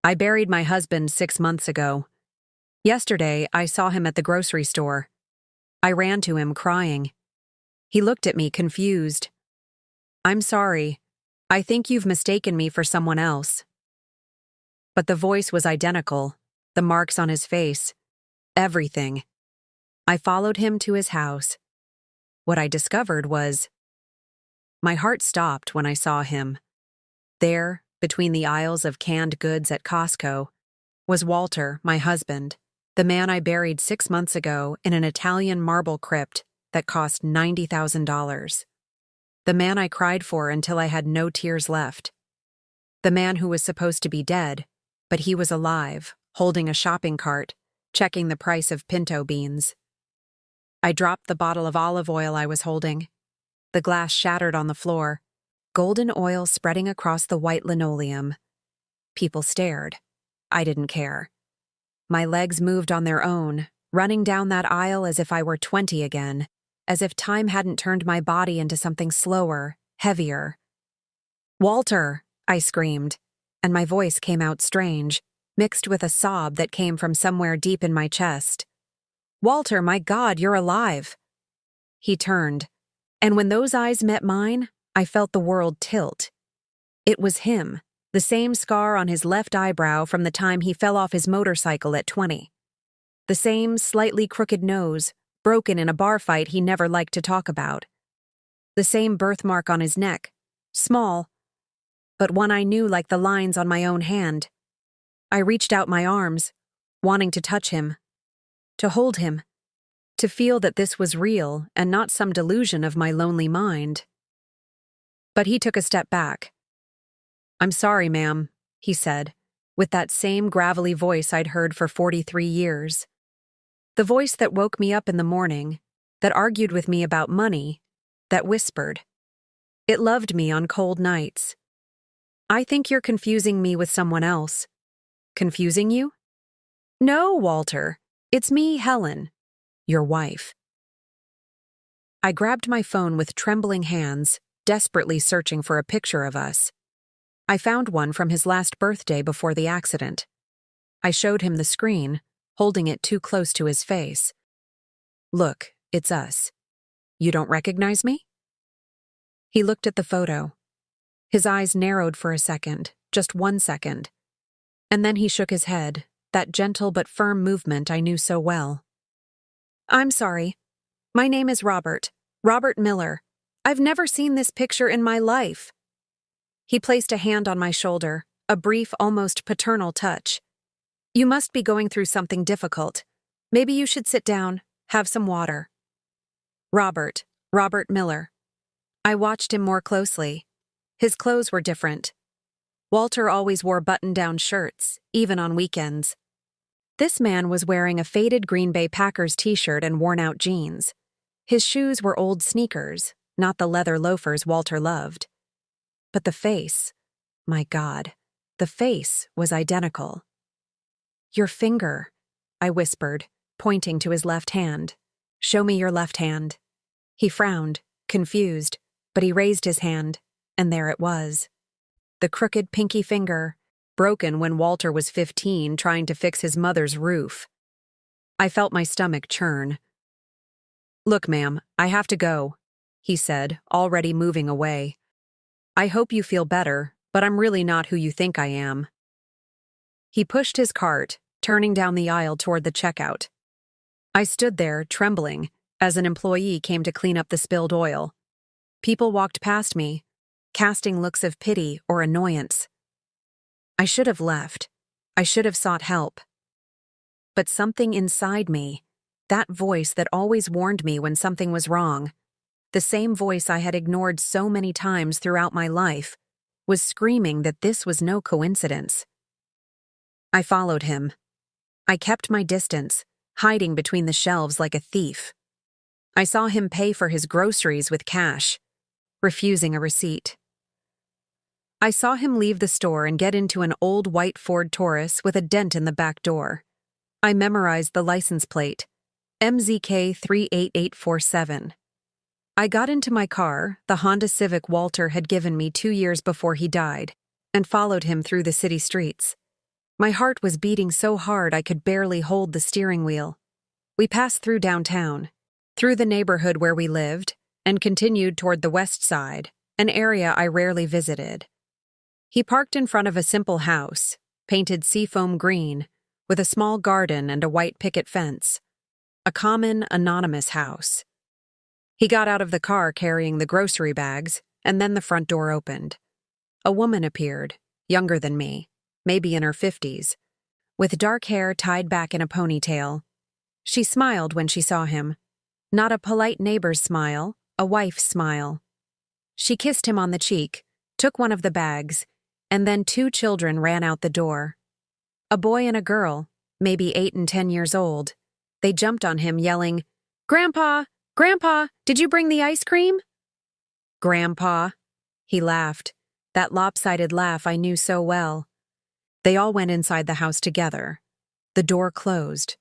I buried my husband 6 months ago. Yesterday, I saw him at the grocery store. I ran to him crying. He looked at me confused. "I'm sorry. I think you've mistaken me for someone else." But the voice was identical, the marks on his face, everything. I followed him to his house. What I discovered was, my heart stopped when I saw him. There, between the aisles of canned goods at Costco, was Walter, my husband, the man I buried 6 months ago in an Italian marble crypt that cost $90,000. The man I cried for until I had no tears left. The man who was supposed to be dead, but he was alive, holding a shopping cart, checking the price of pinto beans. I dropped the bottle of olive oil I was holding. The glass shattered on the floor, golden oil spreading across the white linoleum. People stared. I didn't care. My legs moved on their own, running down that aisle as if I were 20 again, as if time hadn't turned my body into something slower, heavier. "Walter!" I screamed, and my voice came out strange, mixed with a sob that came from somewhere deep in my chest. "Walter, my God, you're alive!" He turned, and when those eyes met mine, I felt the world tilt. It was him, the same scar on his left eyebrow from the time he fell off his motorcycle at 20. The same slightly crooked nose, broken in a bar fight he never liked to talk about. The same birthmark on his neck, small, but one I knew like the lines on my own hand. I reached out my arms, wanting to touch him, to hold him, to feel that this was real and not some delusion of my lonely mind. But he took a step back. "I'm sorry, ma'am," he said, with that same gravelly voice I'd heard for 43 years. The voice that woke me up in the morning, that argued with me about money, that whispered. It loved me on cold nights. "I think you're confusing me with someone else." "Confusing you?" "No, Walter. It's me, Helen, your wife." I grabbed my phone with trembling hands, desperately searching for a picture of us. I found one from his last birthday before the accident. I showed him the screen, holding it too close to his face. "Look, it's us. You don't recognize me?" He looked at the photo. His eyes narrowed for a second, just 1 second. And then he shook his head, that gentle but firm movement I knew so well. "I'm sorry. My name is Robert Miller. I've never seen this picture in my life." He placed a hand on my shoulder, a brief, almost paternal touch. "You must be going through something difficult. Maybe you should sit down, have some water." Robert Miller. I watched him more closely. His clothes were different. Walter always wore button-down shirts, even on weekends. This man was wearing a faded Green Bay Packers t-shirt and worn-out jeans. His shoes were old sneakers, not the leather loafers Walter loved. But the face, my God, the face was identical. "Your finger," I whispered, pointing to his left hand. "Show me your left hand." He frowned, confused, but he raised his hand, and there it was. The crooked pinky finger, broken when Walter was 15 trying to fix his mother's roof. I felt my stomach churn. "Look, ma'am, I have to go," he said, already moving away. "I hope you feel better, but I'm really not who you think I am." He pushed his cart, turning down the aisle toward the checkout. I stood there, trembling, as an employee came to clean up the spilled oil. People walked past me, casting looks of pity or annoyance. I should have left. I should have sought help. But something inside me, that voice that always warned me when something was wrong, the same voice I had ignored so many times throughout my life, was screaming that this was no coincidence. I followed him. I kept my distance, hiding between the shelves like a thief. I saw him pay for his groceries with cash, refusing a receipt. I saw him leave the store and get into an old white Ford Taurus with a dent in the back door. I memorized the license plate, MZK 38847. I got into my car, the Honda Civic Walter had given me 2 years before he died, and followed him through the city streets. My heart was beating so hard I could barely hold the steering wheel. We passed through downtown, through the neighborhood where we lived, and continued toward the west side, an area I rarely visited. He parked in front of a simple house, painted seafoam green, with a small garden and a white picket fence. A common, anonymous house. He got out of the car carrying the grocery bags, and then the front door opened. A woman appeared, younger than me, maybe in her 50s, with dark hair tied back in a ponytail. She smiled when she saw him. Not a polite neighbor's smile, a wife's smile. She kissed him on the cheek, took one of the bags, and then 2 children ran out the door. A boy and a girl, maybe 8 and 10 years old. They jumped on him, yelling, "Grandpa! Grandpa! Did you bring the ice cream?" "Grandpa?" He laughed, that lopsided laugh I knew so well. They all went inside the house together. The door closed.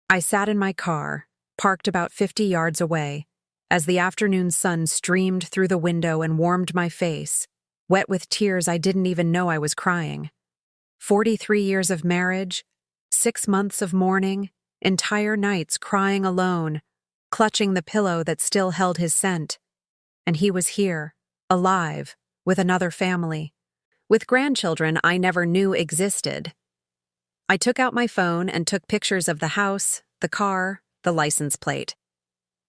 I sat in my car, parked about 50 yards away, as the afternoon sun streamed through the window and warmed my face, wet with tears I didn't even know I was crying. 43 years of marriage, 6 months of mourning, entire nights crying alone, clutching the pillow that still held his scent. And he was here, alive, with another family, with grandchildren I never knew existed. I took out my phone and took pictures of the house, the car, the license plate.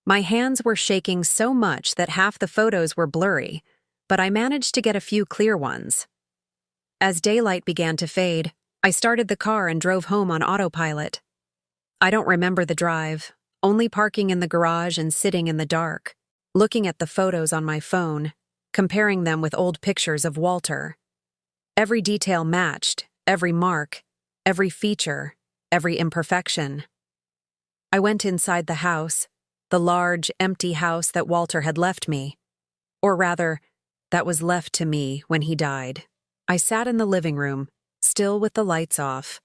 My hands were shaking so much that half the photos were blurry, but I managed to get a few clear ones. As daylight began to fade, I started the car and drove home on autopilot. I don't remember the drive, only parking in the garage and sitting in the dark, looking at the photos on my phone, comparing them with old pictures of Walter. Every detail matched, every mark, every feature, every imperfection. I went inside the house, the large, empty house that Walter had left me. Or rather, that was left to me when he died. I sat in the living room, still with the lights off.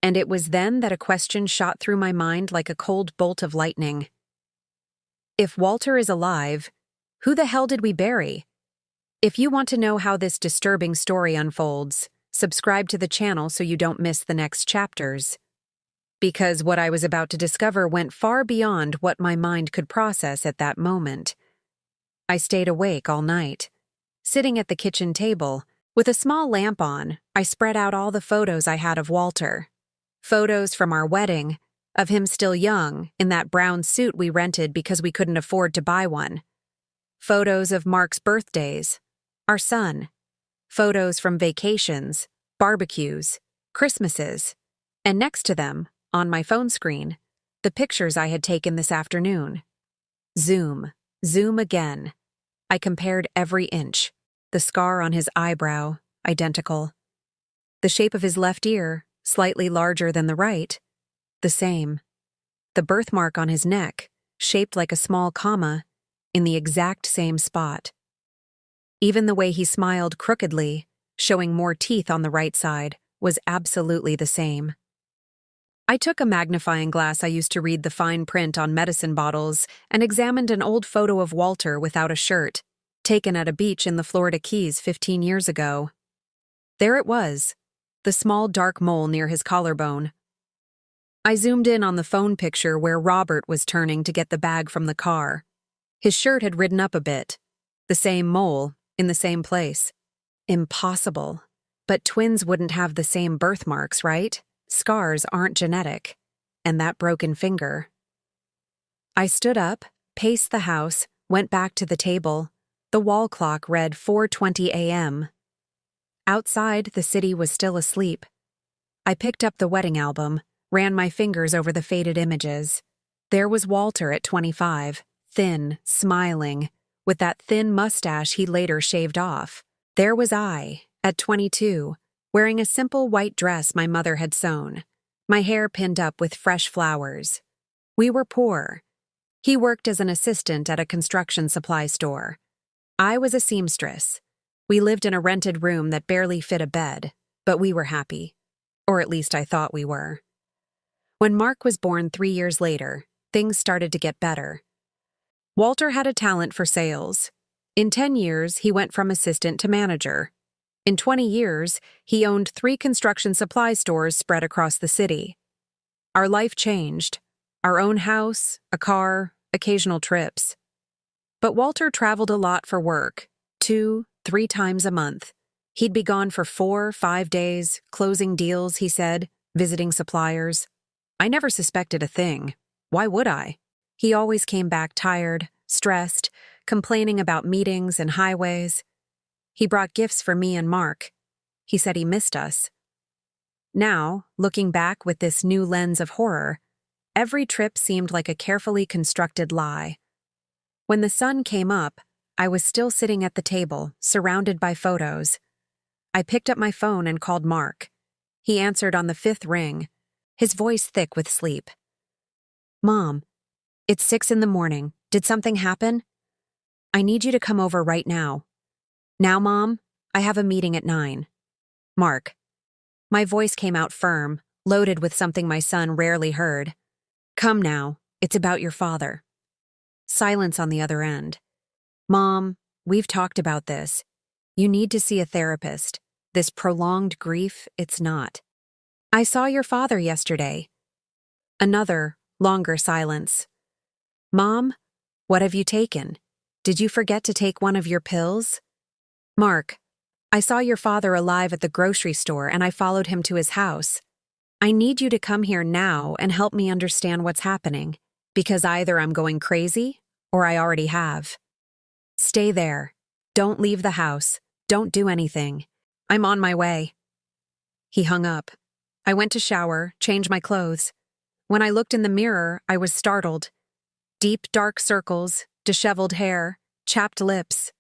And it was then that a question shot through my mind like a cold bolt of lightning. If Walter is alive, who the hell did we bury? If you want to know how this disturbing story unfolds, subscribe to the channel so you don't miss the next chapters. Because what I was about to discover went far beyond what my mind could process at that moment. I stayed awake all night. Sitting at the kitchen table, with a small lamp on, I spread out all the photos I had of Walter. Photos from our wedding, of him still young, in that brown suit we rented because we couldn't afford to buy one. Photos of Mark's birthdays, our son. Photos from vacations, barbecues, Christmases. And next to them, on my phone screen, the pictures I had taken this afternoon. Zoom, zoom again. I compared every inch. The scar on his eyebrow, identical. The shape of his left ear, slightly larger than the right, the same. The birthmark on his neck, shaped like a small comma, in the exact same spot. Even the way he smiled crookedly, showing more teeth on the right side, was absolutely the same. I took a magnifying glass I used to read the fine print on medicine bottles and examined an old photo of Walter without a shirt, taken at a beach in the Florida Keys 15 years ago. There it was, the small dark mole near his collarbone. I zoomed in on the phone picture where Robert was turning to get the bag from the car. His shirt had ridden up a bit. The same mole, in the same place. Impossible. But twins wouldn't have the same birthmarks, right? Scars aren't genetic. And that broken finger. I stood up, paced the house, went back to the table. The wall clock read 4:20 a.m. Outside, the city was still asleep. I picked up the wedding album, ran my fingers over the faded images. There was Walter at 25, thin, smiling, with that thin mustache he later shaved off. There was I, at 22, wearing a simple white dress my mother had sewn, my hair pinned up with fresh flowers. We were poor. He worked as an assistant at a construction supply store. I was a seamstress. We lived in a rented room that barely fit a bed, but we were happy. Or at least I thought we were. When Mark was born 3 years later, things started to get better. Walter had a talent for sales. In 10 years, he went from assistant to manager. In 20 years, he owned 3 construction supply stores spread across the city. Our life changed. Our own house, a car, occasional trips. But Walter traveled a lot for work, 2, 3 times a month. He'd be gone for 4, 5 days, closing deals, he said, visiting suppliers. I never suspected a thing. Why would I? He always came back tired, stressed, complaining about meetings and highways. He brought gifts for me and Mark. He said he missed us. Now, looking back with this new lens of horror, every trip seemed like a carefully constructed lie. When the sun came up, I was still sitting at the table, surrounded by photos. I picked up my phone and called Mark. He answered on the 5th ring, his voice thick with sleep. Mom, it's 6 in the morning. Did something happen? I need you to come over right now. Now, Mom, I have a meeting at 9. Mark. My voice came out firm, loaded with something my son rarely heard. Come now, it's about your father. Silence on the other end. Mom, we've talked about this. You need to see a therapist. This prolonged grief, it's not. I saw your father yesterday. Another, longer silence. Mom, what have you taken? Did you forget to take one of your pills? Mark, I saw your father alive at the grocery store and I followed him to his house. I need you to come here now and help me understand what's happening, because either I'm going crazy or I already have. Stay there. Don't leave the house. Don't do anything. I'm on my way. He hung up. I went to shower, change my clothes. When I looked in the mirror, I was startled. Deep, dark circles, disheveled hair, chapped lips.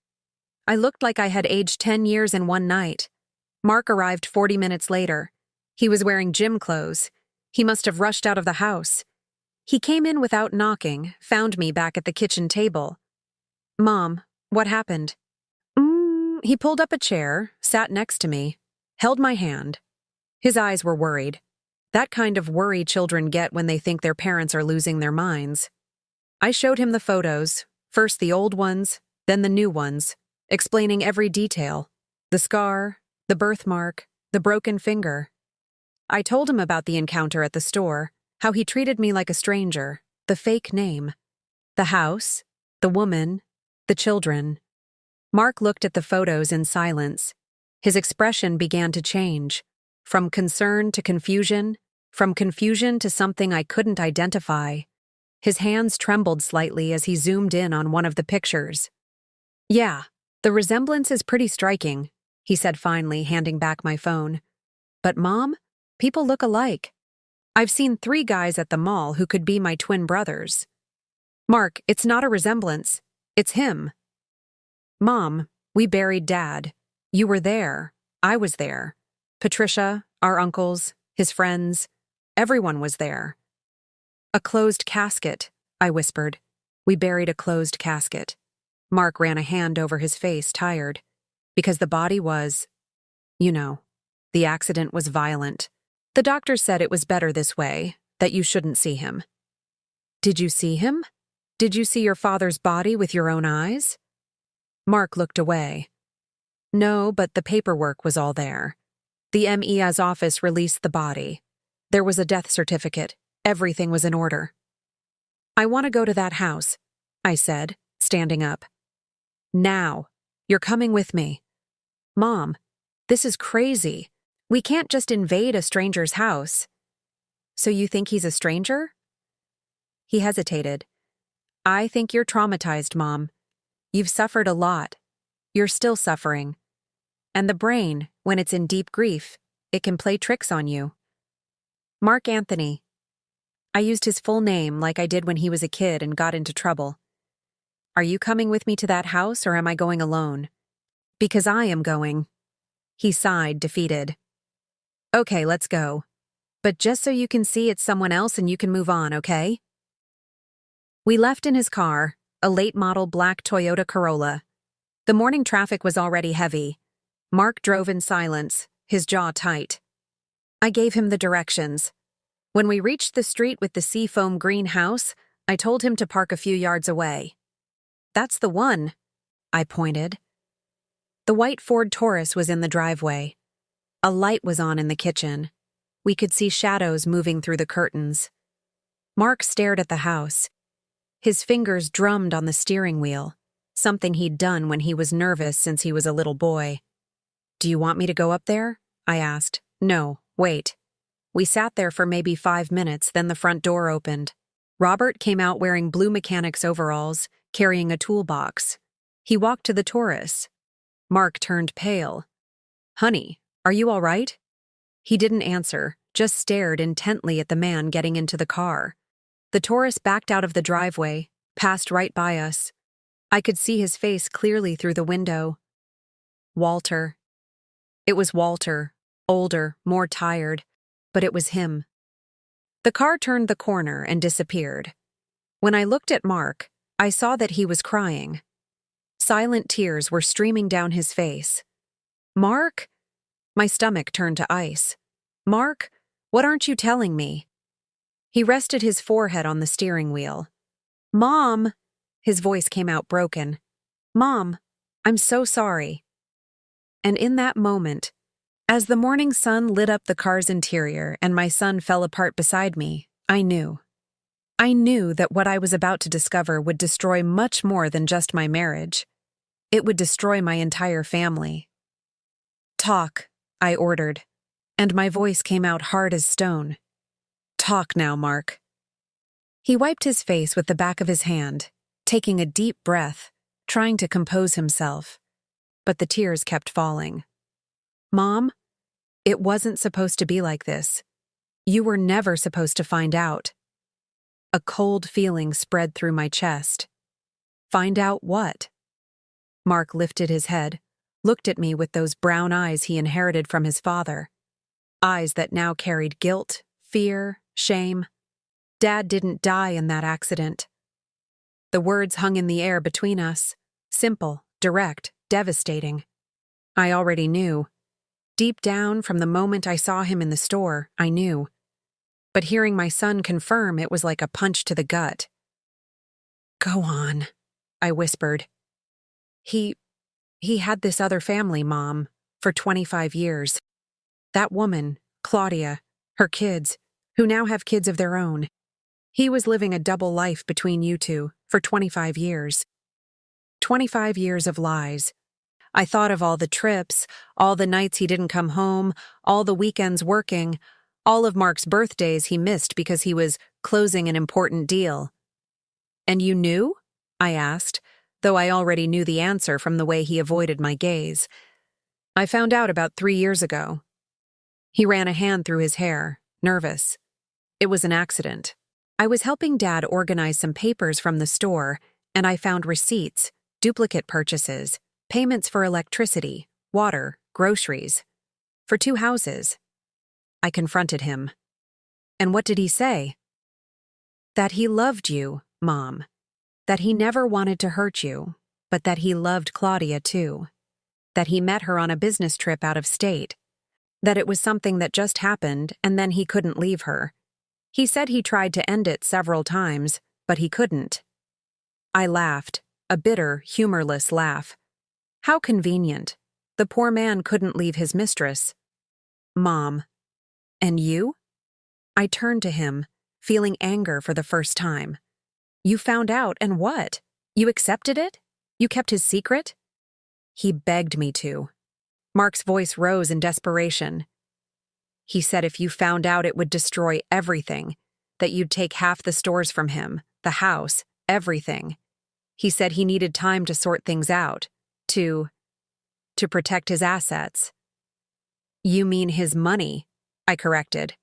I looked like I had aged 10 years in one night. Mark arrived 40 minutes later. He was wearing gym clothes. He must have rushed out of the house. He came in without knocking, found me back at the kitchen table. Mom, what happened? He pulled up a chair, sat next to me, held my hand. His eyes were worried. That kind of worry children get when they think their parents are losing their minds. I showed him the photos, first the old ones, then the new ones, explaining every detail. The scar, the birthmark, the broken finger. I told him about the encounter at the store, how he treated me like a stranger, the fake name, the house, the woman, the children. Mark looked at the photos in silence. His expression began to change, from concern to confusion, from confusion to something I couldn't identify. His hands trembled slightly as he zoomed in on one of the pictures. Yeah, the resemblance is pretty striking, he said finally, handing back my phone. But Mom, people look alike. I've seen 3 guys at the mall who could be my twin brothers. Mark, it's not a resemblance. It's him. Mom, we buried Dad. You were there. I was there. Patricia, our uncles, his friends, everyone was there. A closed casket, I whispered. We buried a closed casket. Mark ran a hand over his face, tired. Because the body was, the accident was violent. The doctor said it was better this way, that you shouldn't see him. Did you see him? Did you see your father's body with your own eyes? Mark looked away. No, but the paperwork was all there. The MEA's office released the body. There was a death certificate. Everything was in order. I want to go to that house, I said, standing up. Now. You're coming with me. Mom, this is crazy. We can't just invade a stranger's house. So you think he's a stranger? He hesitated. I think you're traumatized, Mom. You've suffered a lot. You're still suffering. And the brain, when it's in deep grief, it can play tricks on you. Mark Anthony. I used his full name like I did when he was a kid and got into trouble. Are you coming with me to that house or am I going alone? Because I am going. He sighed, defeated. Okay, let's go. But just so you can see it's someone else and you can move on, okay? We left in his car, a late-model black Toyota Corolla. The morning traffic was already heavy. Mark drove in silence, his jaw tight. I gave him the directions. When we reached the street with the seafoam green house, I told him to park a few yards away. That's the one, I pointed. The white Ford Taurus was in the driveway. A light was on in the kitchen. We could see shadows moving through the curtains. Mark stared at the house. His fingers drummed on the steering wheel, something he'd done when he was nervous since he was a little boy. "Do you want me to go up there?" I asked. "No, wait." We sat there for maybe 5 minutes, then the front door opened. Robert came out wearing blue mechanic's overalls, carrying a toolbox. He walked to the Taurus. Mark turned pale. "Honey, are you all right?" He didn't answer, just stared intently at the man getting into the car. The Taurus backed out of the driveway, passed right by us. I could see his face clearly through the window. Walter. It was Walter, older, more tired, but it was him. The car turned the corner and disappeared. When I looked at Mark, I saw that he was crying. Silent tears were streaming down his face. "Mark?" My stomach turned to ice. "Mark, what aren't you telling me?" He rested his forehead on the steering wheel. "Mom!" His voice came out broken. "Mom, I'm so sorry." And in that moment, as the morning sun lit up the car's interior and my son fell apart beside me, I knew. I knew that what I was about to discover would destroy much more than just my marriage. It would destroy my entire family. "Talk," I ordered, and my voice came out hard as stone. "Talk now, Mark." He wiped his face with the back of his hand, taking a deep breath, trying to compose himself. But the tears kept falling. "Mom, it wasn't supposed to be like this. You were never supposed to find out." A cold feeling spread through my chest. "Find out what?" Mark lifted his head, looked at me with those brown eyes he inherited from his father. Eyes that now carried guilt, fear, shame. Dad didn't die in that accident. The words hung in the air between us. Simple, direct, devastating. I already knew. Deep down, from the moment I saw him in the store, I knew. But hearing my son confirm, it was like a punch to the gut. "Go on," I whispered. He had this other family, Mom, for 25 years. That woman, Claudia, her kids, who now have kids of their own. He was living a double life between you two for 25 years. 25 years of lies. I thought of all the trips, all the nights he didn't come home, all the weekends working, all of Mark's birthdays he missed because he was closing an important deal. "And you knew?" I asked, though I already knew the answer from the way he avoided my gaze. "I found out about 3 years ago." He ran a hand through his hair, nervous. "It was an accident. I was helping Dad organize some papers from the store, and I found receipts, duplicate purchases, payments for electricity, water, groceries. For 2 houses. I confronted him. "And what did he say?" "That he loved you, Mom. That he never wanted to hurt you, but that he loved Claudia too. That he met her on a business trip out of state. That it was something that just happened and then he couldn't leave her. He said he tried to end it several times, but he couldn't." I laughed, a bitter, humorless laugh. How convenient. The poor man couldn't leave his mistress. "Mom, and you?" I turned to him, feeling anger for the first time. "You found out, and what? You accepted it? You kept his secret?" He begged me to. Mark's voice rose in desperation. He said if you found out it would destroy everything, that you'd take half the stores from him, the house, everything. He said he needed time to sort things out, to protect his assets. "You mean his money," I corrected.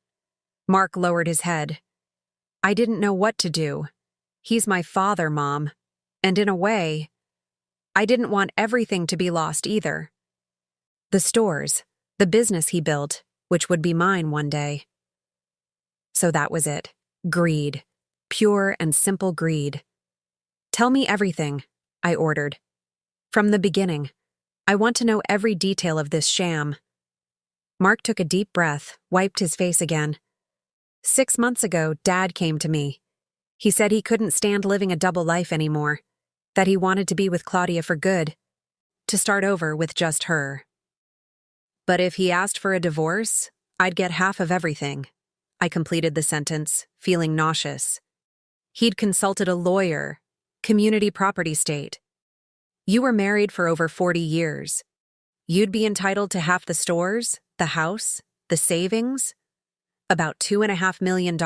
Mark lowered his head. "I didn't know what to do. He's my father, Mom. And in a way, I didn't want everything to be lost either. The stores, the business he built, which would be mine one day." So that was it. Greed. Pure and simple greed. "Tell me everything," I ordered. "From the beginning. I want to know every detail of this sham." Mark took a deep breath, wiped his face again. 6 months ago, Dad came to me. He said he couldn't stand living a double life anymore, that he wanted to be with Claudia for good. to start over with just her. But if he asked for a divorce, I'd get half of everything. I completed the sentence, feeling nauseous. He'd consulted a lawyer, community property state. You were married for over 40 years. You'd be entitled to half the stores, the house, the savings, about $2.5 million,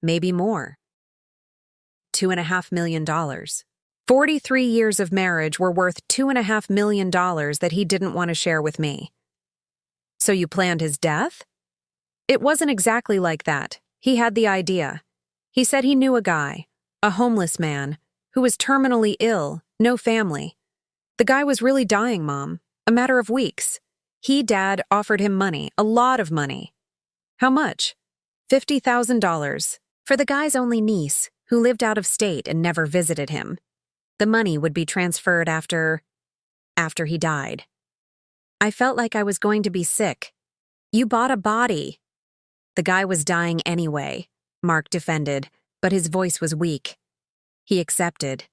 maybe more. $2.5 million. 43 years of marriage were worth $2.5 million that he didn't want to share with me. So you planned his death? It wasn't exactly like that. He had the idea. He said he knew a guy, a homeless man, who was terminally ill, no family. The guy was really dying, Mom, a matter of weeks. Dad offered him money, a lot of money. How much? $50,000 for the guy's only niece, who lived out of state and never visited him. The money would be transferred after he died. I felt like I was going to be sick. You bought a body. The guy was dying anyway, Mark defended, but his voice was weak. He accepted,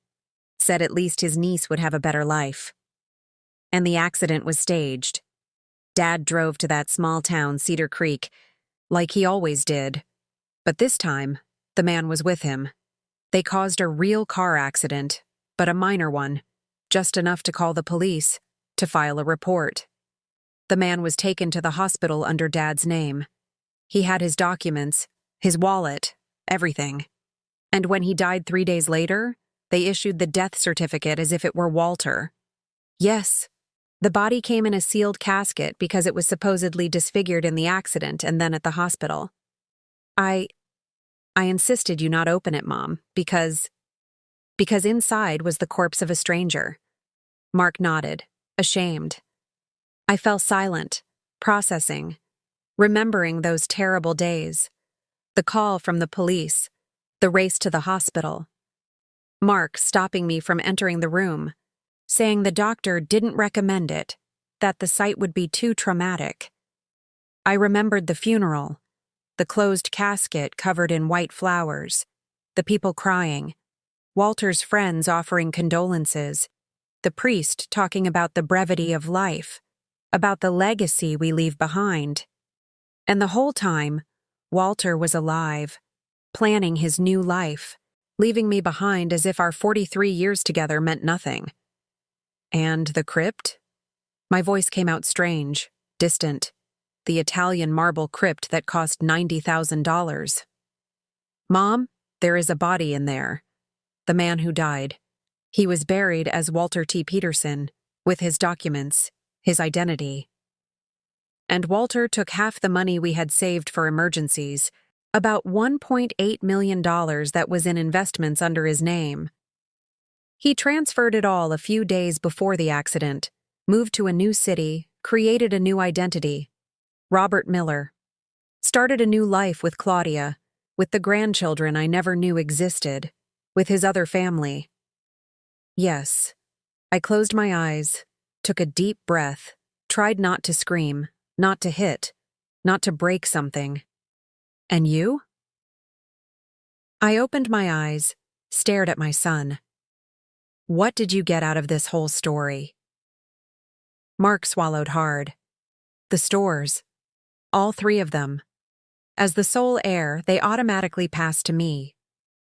said at least his niece would have a better life. And the accident was staged. Dad drove to that small town, Cedar Creek, like he always did. But this time, the man was with him. They caused a real car accident, but a minor one, just enough to call the police, to file a report. The man was taken to the hospital under Dad's name. He had his documents, his wallet, everything. And when he died 3 days later, they issued the death certificate as if it were Walter. Yes, the body came in a sealed casket because it was supposedly disfigured in the accident and then at the hospital. I insisted you not open it, Mom, because inside was the corpse of a stranger. Mark nodded, ashamed. I fell silent, processing, remembering those terrible days. The call from the police, the race to the hospital. Mark stopping me from entering the room, saying the doctor didn't recommend it, that the sight would be too traumatic. I remembered the funeral, the closed casket covered in white flowers, the people crying, Walter's friends offering condolences, the priest talking about the brevity of life, about the legacy we leave behind. And the whole time, Walter was alive, planning his new life, leaving me behind as if our 43 years together meant nothing. And the crypt? My voice came out strange, distant. The Italian marble crypt that cost $90,000. Mom, there is a body in there. The man who died. He was buried as Walter T. Peterson, with his documents, his identity. And Walter took half the money we had saved for emergencies, about $1.8 million that was in investments under his name. He transferred it all a few days before the accident, moved to a new city, created a new identity. Robert Miller. Started a new life with Claudia, with the grandchildren I never knew existed, with his other family. Yes. I closed my eyes, took a deep breath, tried not to scream, not to hit, not to break something. And you? I opened my eyes, stared at my son. What did you get out of this whole story? Mark swallowed hard. The stores. All 3 of them. As the sole heir, they automatically passed to me,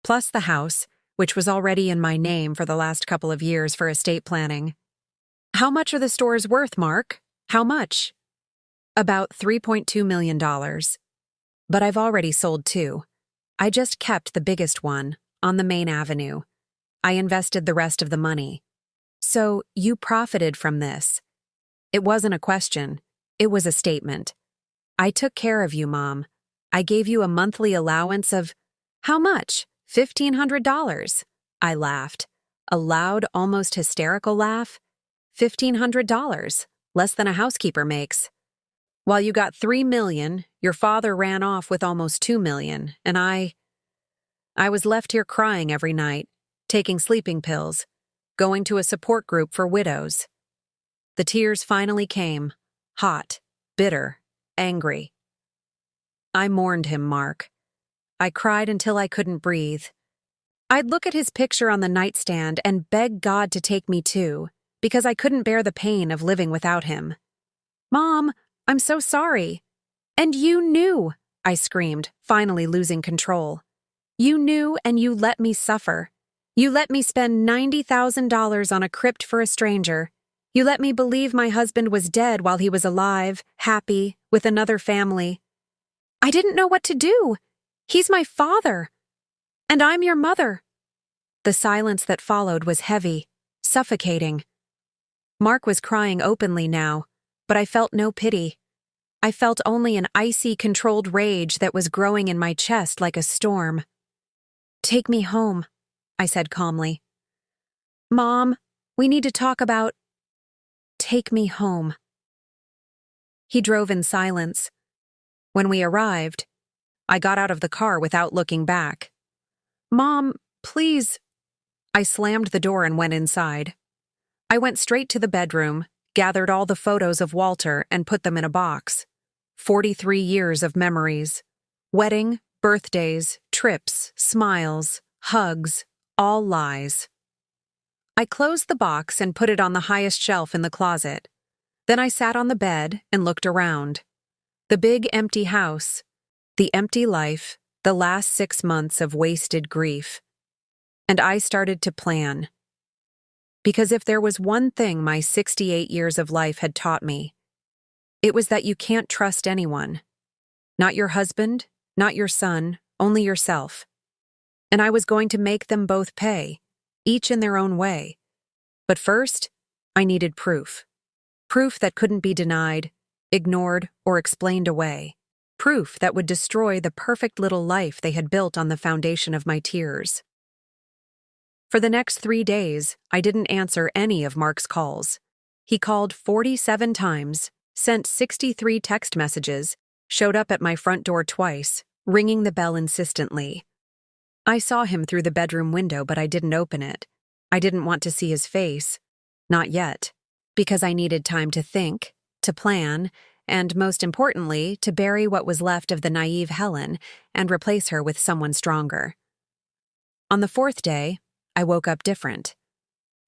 plus the house, which was already in my name for the last couple of years for estate planning. How much are the stores worth, Mark? How much? About $3.2 million. But I've already sold 2. I just kept the biggest one, on the main avenue. I invested the rest of the money. So you profited from this. It wasn't a question. It was a statement. I took care of you, Mom. I gave you a monthly allowance of, how much? $1,500. I laughed. A loud, almost hysterical laugh. $1,500, less than a housekeeper makes. While you got $3 million, your father ran off with almost $2 million, and I was left here crying every night, taking sleeping pills, going to a support group for widows. The tears finally came, hot, bitter, angry. I mourned him, Mark. I cried until I couldn't breathe. I'd look at his picture on the nightstand and beg God to take me too, because I couldn't bear the pain of living without him. "Mom, I'm so sorry." "And you knew," I screamed, finally losing control. "You knew and you let me suffer. You let me spend $90,000 on a crypt for a stranger. You let me believe my husband was dead while he was alive, happy, with another family. I didn't know what to do. He's my father. And I'm your mother." The silence that followed was heavy, suffocating. Mark was crying openly now, but I felt no pity. I felt only an icy, controlled rage that was growing in my chest like a storm. "Take me home," I said calmly. "Mom, we need to talk about—" "Take me home." He drove in silence. When we arrived, I got out of the car without looking back. "Mom, please." I slammed the door and went inside. I went straight to the bedroom, gathered all the photos of Walter and put them in a box. 43 years of memories. Wedding, birthdays, trips, smiles, hugs, all lies. I closed the box and put it on the highest shelf in the closet. Then I sat on the bed and looked around. The big empty house, the empty life, the last 6 months of wasted grief. And I started to plan. Because if there was one thing my 68 years of life had taught me, it was that you can't trust anyone. Not your husband, not your son, only yourself. And I was going to make them both pay, each in their own way. But first, I needed proof. Proof that couldn't be denied, ignored, or explained away. Proof that would destroy the perfect little life they had built on the foundation of my tears. For the next 3 days, I didn't answer any of Mark's calls. He called 47 times, sent 63 text messages, showed up at my front door twice, ringing the bell insistently. I saw him through the bedroom window, but I didn't open it. I didn't want to see his face. Not yet. Because I needed time to think, to plan, and most importantly, to bury what was left of the naive Helen and replace her with someone stronger. On the 4th day, I woke up different.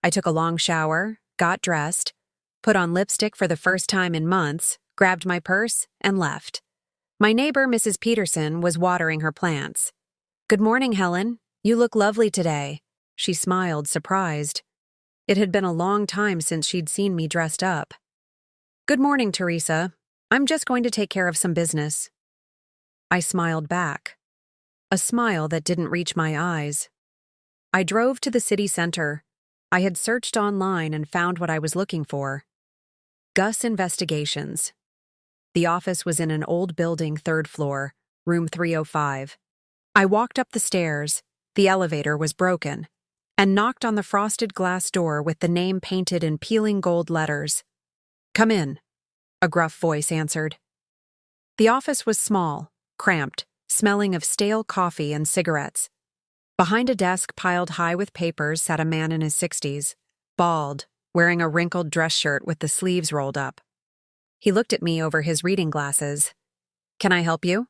I took a long shower, got dressed, put on lipstick for the first time in months, grabbed my purse, and left. My neighbor, Mrs. Peterson, was watering her plants. "Good morning, Helen. You look lovely today." She smiled, surprised. It had been a long time since she'd seen me dressed up. "Good morning, Teresa. I'm just going to take care of some business." I smiled back. A smile that didn't reach my eyes. I drove to the city center. I had searched online and found what I was looking for. Gus Investigations. The office was in an old building, 3rd floor, room 305. I walked up the stairs, the elevator was broken, and knocked on the frosted glass door with the name painted in peeling gold letters. "Come in," a gruff voice answered. The office was small, cramped, smelling of stale coffee and cigarettes. Behind a desk piled high with papers sat a man in his 60s, bald, wearing a wrinkled dress shirt with the sleeves rolled up. He looked at me over his reading glasses. "Can I help you?"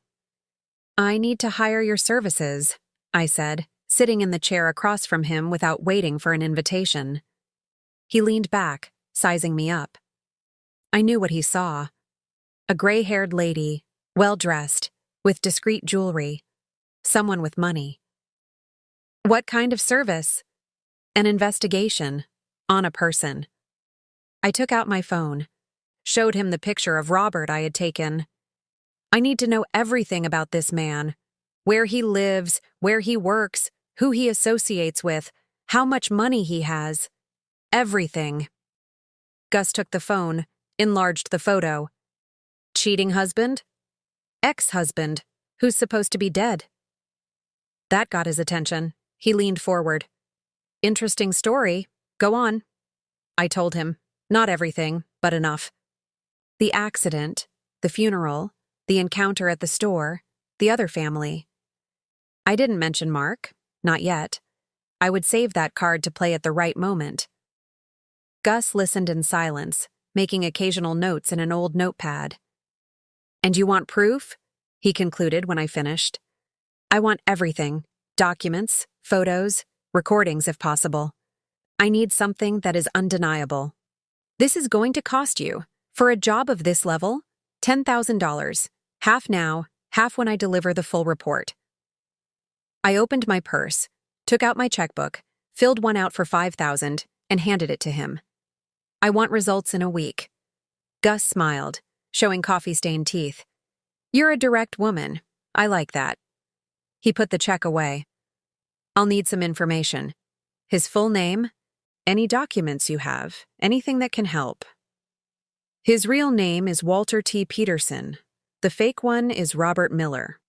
"I need to hire your services," I said, sitting in the chair across from him without waiting for an invitation. He leaned back, sizing me up. I knew what he saw. A gray-haired lady, well-dressed, with discreet jewelry. Someone with money. "What kind of service?" "An investigation. On a person." I took out my phone, showed him the picture of Robert I had taken. "I need to know everything about this man. Where he lives, where he works, who he associates with, how much money he has. Everything." Gus took the phone, enlarged the photo. "Cheating husband?" "Ex-husband, who's supposed to be dead." That got his attention. He leaned forward. "Interesting story. Go on." I told him. Not everything, but enough. The accident, the funeral, the encounter at the store, the other family. I didn't mention Mark. Not yet. I would save that card to play at the right moment. Gus listened in silence, making occasional notes in an old notepad. "And you want proof?" he concluded when I finished. "I want everything. Documents, photos, recordings if possible. I need something that is undeniable, This is going to cost you, for a job of this level, $10,000, half now, half when I deliver the full report. I opened my purse, took out my checkbook, filled one out for $5,000, and handed it to him. I want results in a week. Gus smiled, showing coffee-stained teeth. You're a direct woman. I like that. He put the check away. I'll need some information. His full name, any documents you have, anything that can help. His real name is Walter T. Peterson. The fake one is Robert Miller.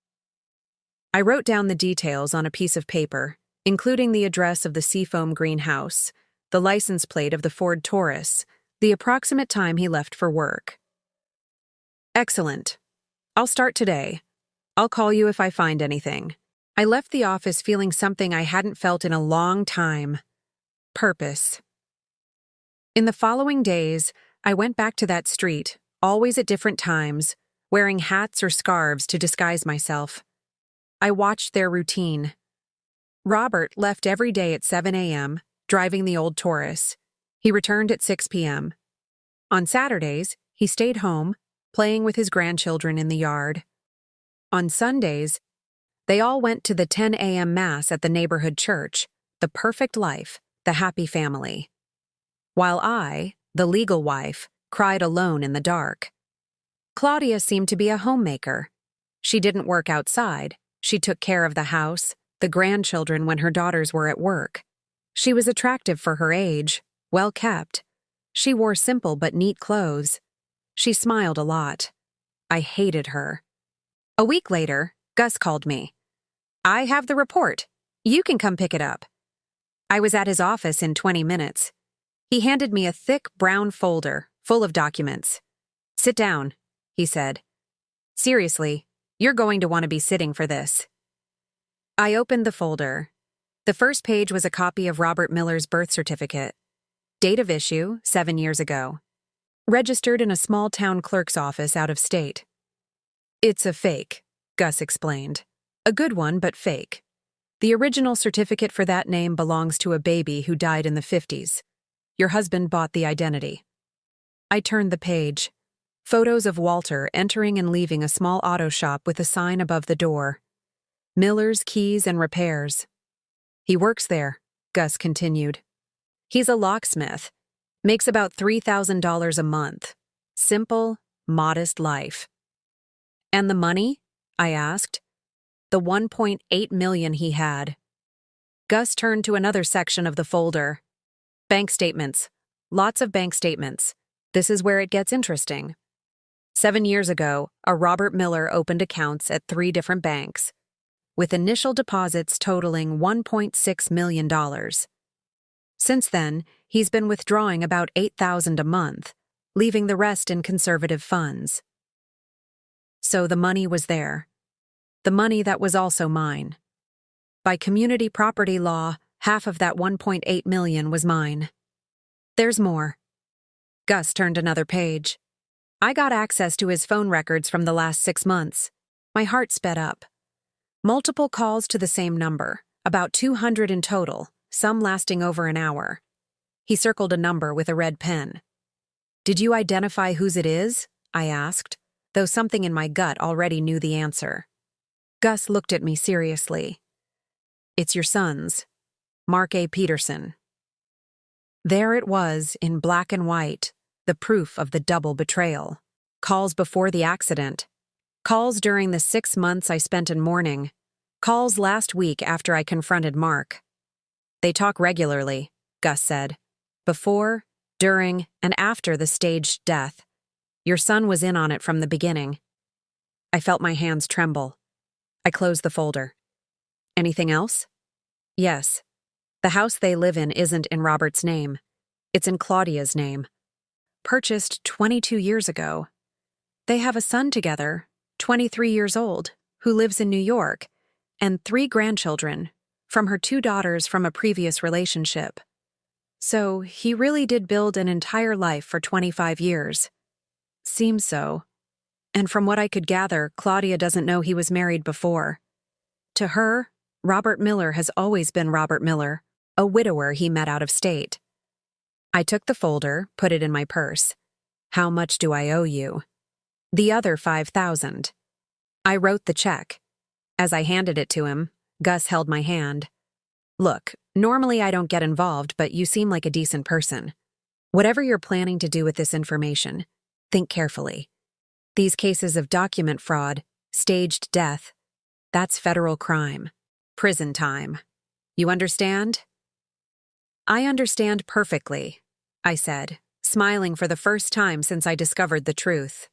I wrote down the details on a piece of paper, including the address of the Seafoam greenhouse, the license plate of the Ford Taurus, the approximate time he left for work. Excellent. I'll start today. I'll call you if I find anything. I left the office feeling something I hadn't felt in a long time. Purpose. In the following days, I went back to that street, always at different times, wearing hats or scarves to disguise myself. I watched their routine. Robert left every day at 7 a.m., driving the old Taurus. He returned at 6 p.m. On Saturdays, he stayed home, playing with his grandchildren in the yard. On Sundays, they all went to the 10 a.m. Mass at the neighborhood church, the perfect life, the happy family. While I, the legal wife, cried alone in the dark. Claudia seemed to be a homemaker. She didn't work outside. She took care of the house, the grandchildren when her daughters were at work. She was attractive for her age, well kept. She wore simple but neat clothes. She smiled a lot. I hated her. A week later, Gus called me. I have the report. You can come pick it up. I was at his office in 20 minutes. He handed me a thick brown folder full of documents. Sit down, he said. Seriously, you're going to want to be sitting for this. I opened the folder. The first page was a copy of Robert Miller's birth certificate. Date of issue, 7 years ago. Registered in a small-town clerk's office out of state. It's a fake, Gus explained. A good one, but fake. The original certificate for that name belongs to a baby who died in the 50s. Your husband bought the identity. I turned the page. Photos of Walter entering and leaving a small auto shop with a sign above the door. Miller's Keys and Repairs. He works there, Gus continued. He's a locksmith. Makes about $3,000 a month. Simple, modest life. And the money? I asked. The $1.8 million he had. Gus turned to another section of the folder. Bank statements. Lots of bank statements. This is where it gets interesting. 7 years ago, a Robert Miller opened accounts at 3 different banks, with initial deposits totaling $1.6 million. Since then, he's been withdrawing about $8,000 a month, leaving the rest in conservative funds. So the money was there. The money that was also mine. By community property law, half of that $1.8 million was mine. There's more. Gus turned another page. I got access to his phone records from the last 6 months. My heart sped up. Multiple calls to the same number, about 200 in total, some lasting over an hour. He circled a number with a red pen. Did you identify whose it is? I asked, though something in my gut already knew the answer. Gus looked at me seriously. It's your son's, Mark A. Peterson. There it was, in black and white, the proof of the double betrayal. Calls before the accident. Calls during the 6 months I spent in mourning. Calls last week after I confronted Mark. They talk regularly, Gus said. Before, during, and after the staged death. Your son was in on it from the beginning. I felt my hands tremble. I closed the folder. Anything else? Yes. The house they live in isn't in Robert's name. It's in Claudia's name. Purchased 22 years ago. They have a son together, 23 years old, who lives in New York, and 3 grandchildren, from her 2 daughters from a previous relationship. So he really did build an entire life for 25 years. Seems so. And from what I could gather, Claudia doesn't know he was married before. To her, Robert Miller has always been Robert Miller, a widower he met out of state. I took the folder, put it in my purse. How much do I owe you? The other 5,000. I wrote the check. As I handed it to him, Gus held my hand. Look, normally I don't get involved, but you seem like a decent person. Whatever you're planning to do with this information, think carefully. These cases of document fraud, staged death, that's federal crime. Prison time. You understand? I understand perfectly, I said, smiling for the first time since I discovered the truth.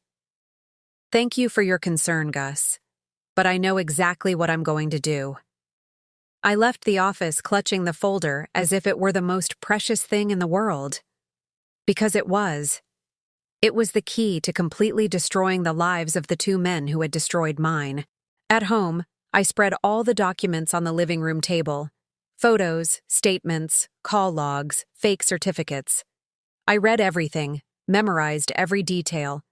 Thank you for your concern, Gus, but I know exactly what I'm going to do. I left the office clutching the folder as if it were the most precious thing in the world. Because it was. It was the key to completely destroying the lives of the two men who had destroyed mine. At home, I spread all the documents on the living room table. Photos, statements, call logs, fake certificates. I read everything, memorized every detail.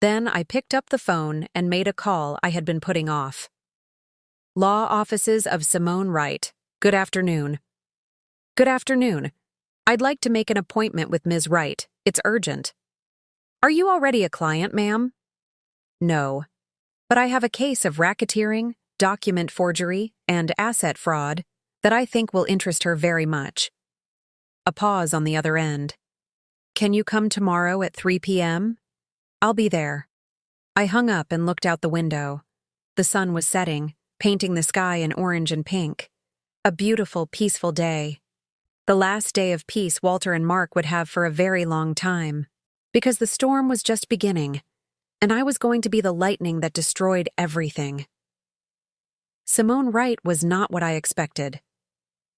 Then I picked up the phone and made a call I had been putting off. Law Offices of Simone Wright. Good afternoon. Good afternoon. I'd like to make an appointment with Ms. Wright. It's urgent. Are you already a client, ma'am? No. But I have a case of racketeering, document forgery, and asset fraud that I think will interest her very much. A pause on the other end. Can you come tomorrow at 3 p.m.? I'll be there. I hung up and looked out the window. The sun was setting, painting the sky in orange and pink. A beautiful, peaceful day. The last day of peace Walter and Mark would have for a very long time. Because the storm was just beginning, and I was going to be the lightning that destroyed everything. Simone Wright was not what I expected.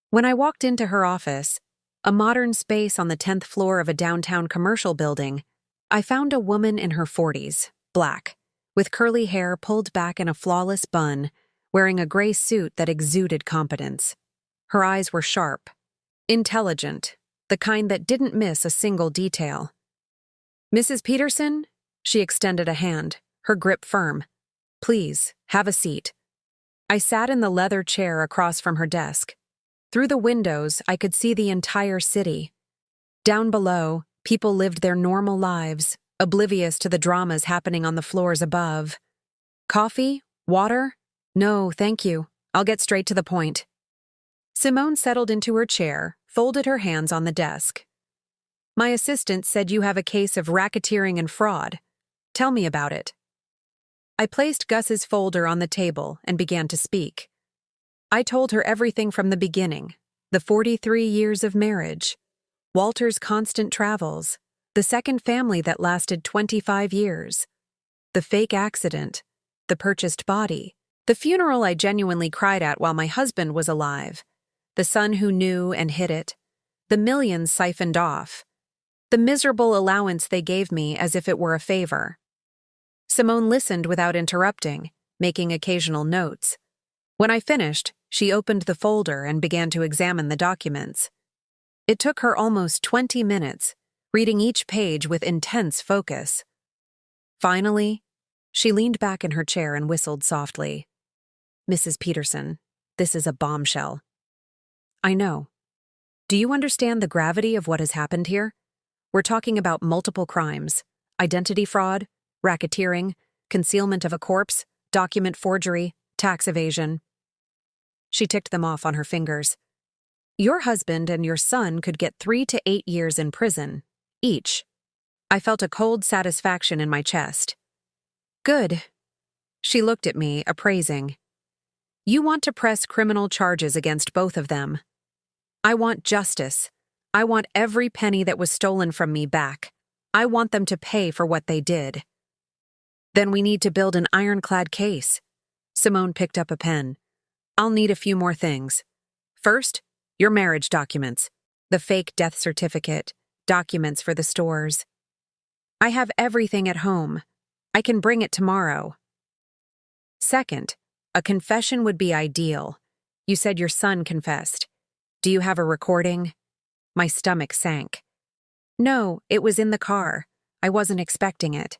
When I walked into her office, a modern space on the 10th floor of a downtown commercial building, I found a woman in her 40s, black, with curly hair pulled back in a flawless bun, wearing a gray suit that exuded competence. Her eyes were sharp, intelligent, the kind that didn't miss a single detail. Mrs. Peterson? She extended a hand, her grip firm. Please, have a seat. I sat in the leather chair across from her desk. Through the windows, I could see the entire city. Down below, people lived their normal lives, oblivious to the dramas happening on the floors above. Coffee? Water? No, thank you. I'll get straight to the point. Simone settled into her chair, folded her hands on the desk. My assistant said you have a case of racketeering and fraud. Tell me about it. I placed Gus's folder on the table and began to speak. I told her everything from the beginning, the 43 years of marriage, Walter's constant travels, the second family that lasted 25 years, the fake accident, the purchased body, the funeral I genuinely cried at while my husband was alive, the son who knew and hid it, the millions siphoned off, the miserable allowance they gave me as if it were a favor. Simone listened without interrupting, making occasional notes. When I finished, she opened the folder and began to examine the documents. It took her almost 20 minutes, reading each page with intense focus. Finally, she leaned back in her chair and whistled softly. Mrs. Peterson, this is a bombshell. I know. Do you understand the gravity of what has happened here? We're talking about multiple crimes: identity fraud, racketeering, concealment of a corpse, document forgery, tax evasion. She ticked them off on her fingers. Your husband and your son could get 3 to 8 years in prison, each. I felt a cold satisfaction in my chest. Good. She looked at me, appraising. You want to press criminal charges against both of them. I want justice. I want every penny that was stolen from me back. I want them to pay for what they did. Then we need to build an ironclad case. Simone picked up a pen. I'll need a few more things. First, your marriage documents, the fake death certificate, documents for the stores. I have everything at home. I can bring it tomorrow. Second, a confession would be ideal. You said your son confessed. Do you have a recording? My stomach sank. No, it was in the car. I wasn't expecting it.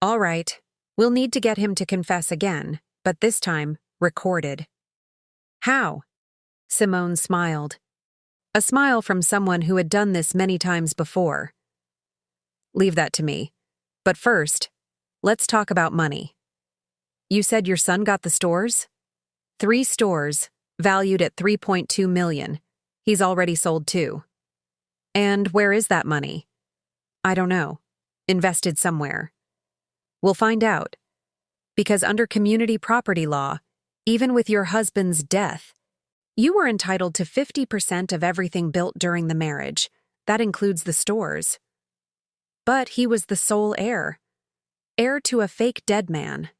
All right, we'll need to get him to confess again, but this time, recorded. How? Simone smiled. A smile from someone who had done this many times before. Leave that to me. But first, let's talk about money. You said your son got the stores? 3 stores, valued at $3.2 million. He's already sold 2. And where is that money? I don't know. Invested somewhere. We'll find out. Because under community property law, even with your husband's death, you were entitled to 50% of everything built during the marriage. That includes the stores. But he was the sole heir. Heir to a fake dead man.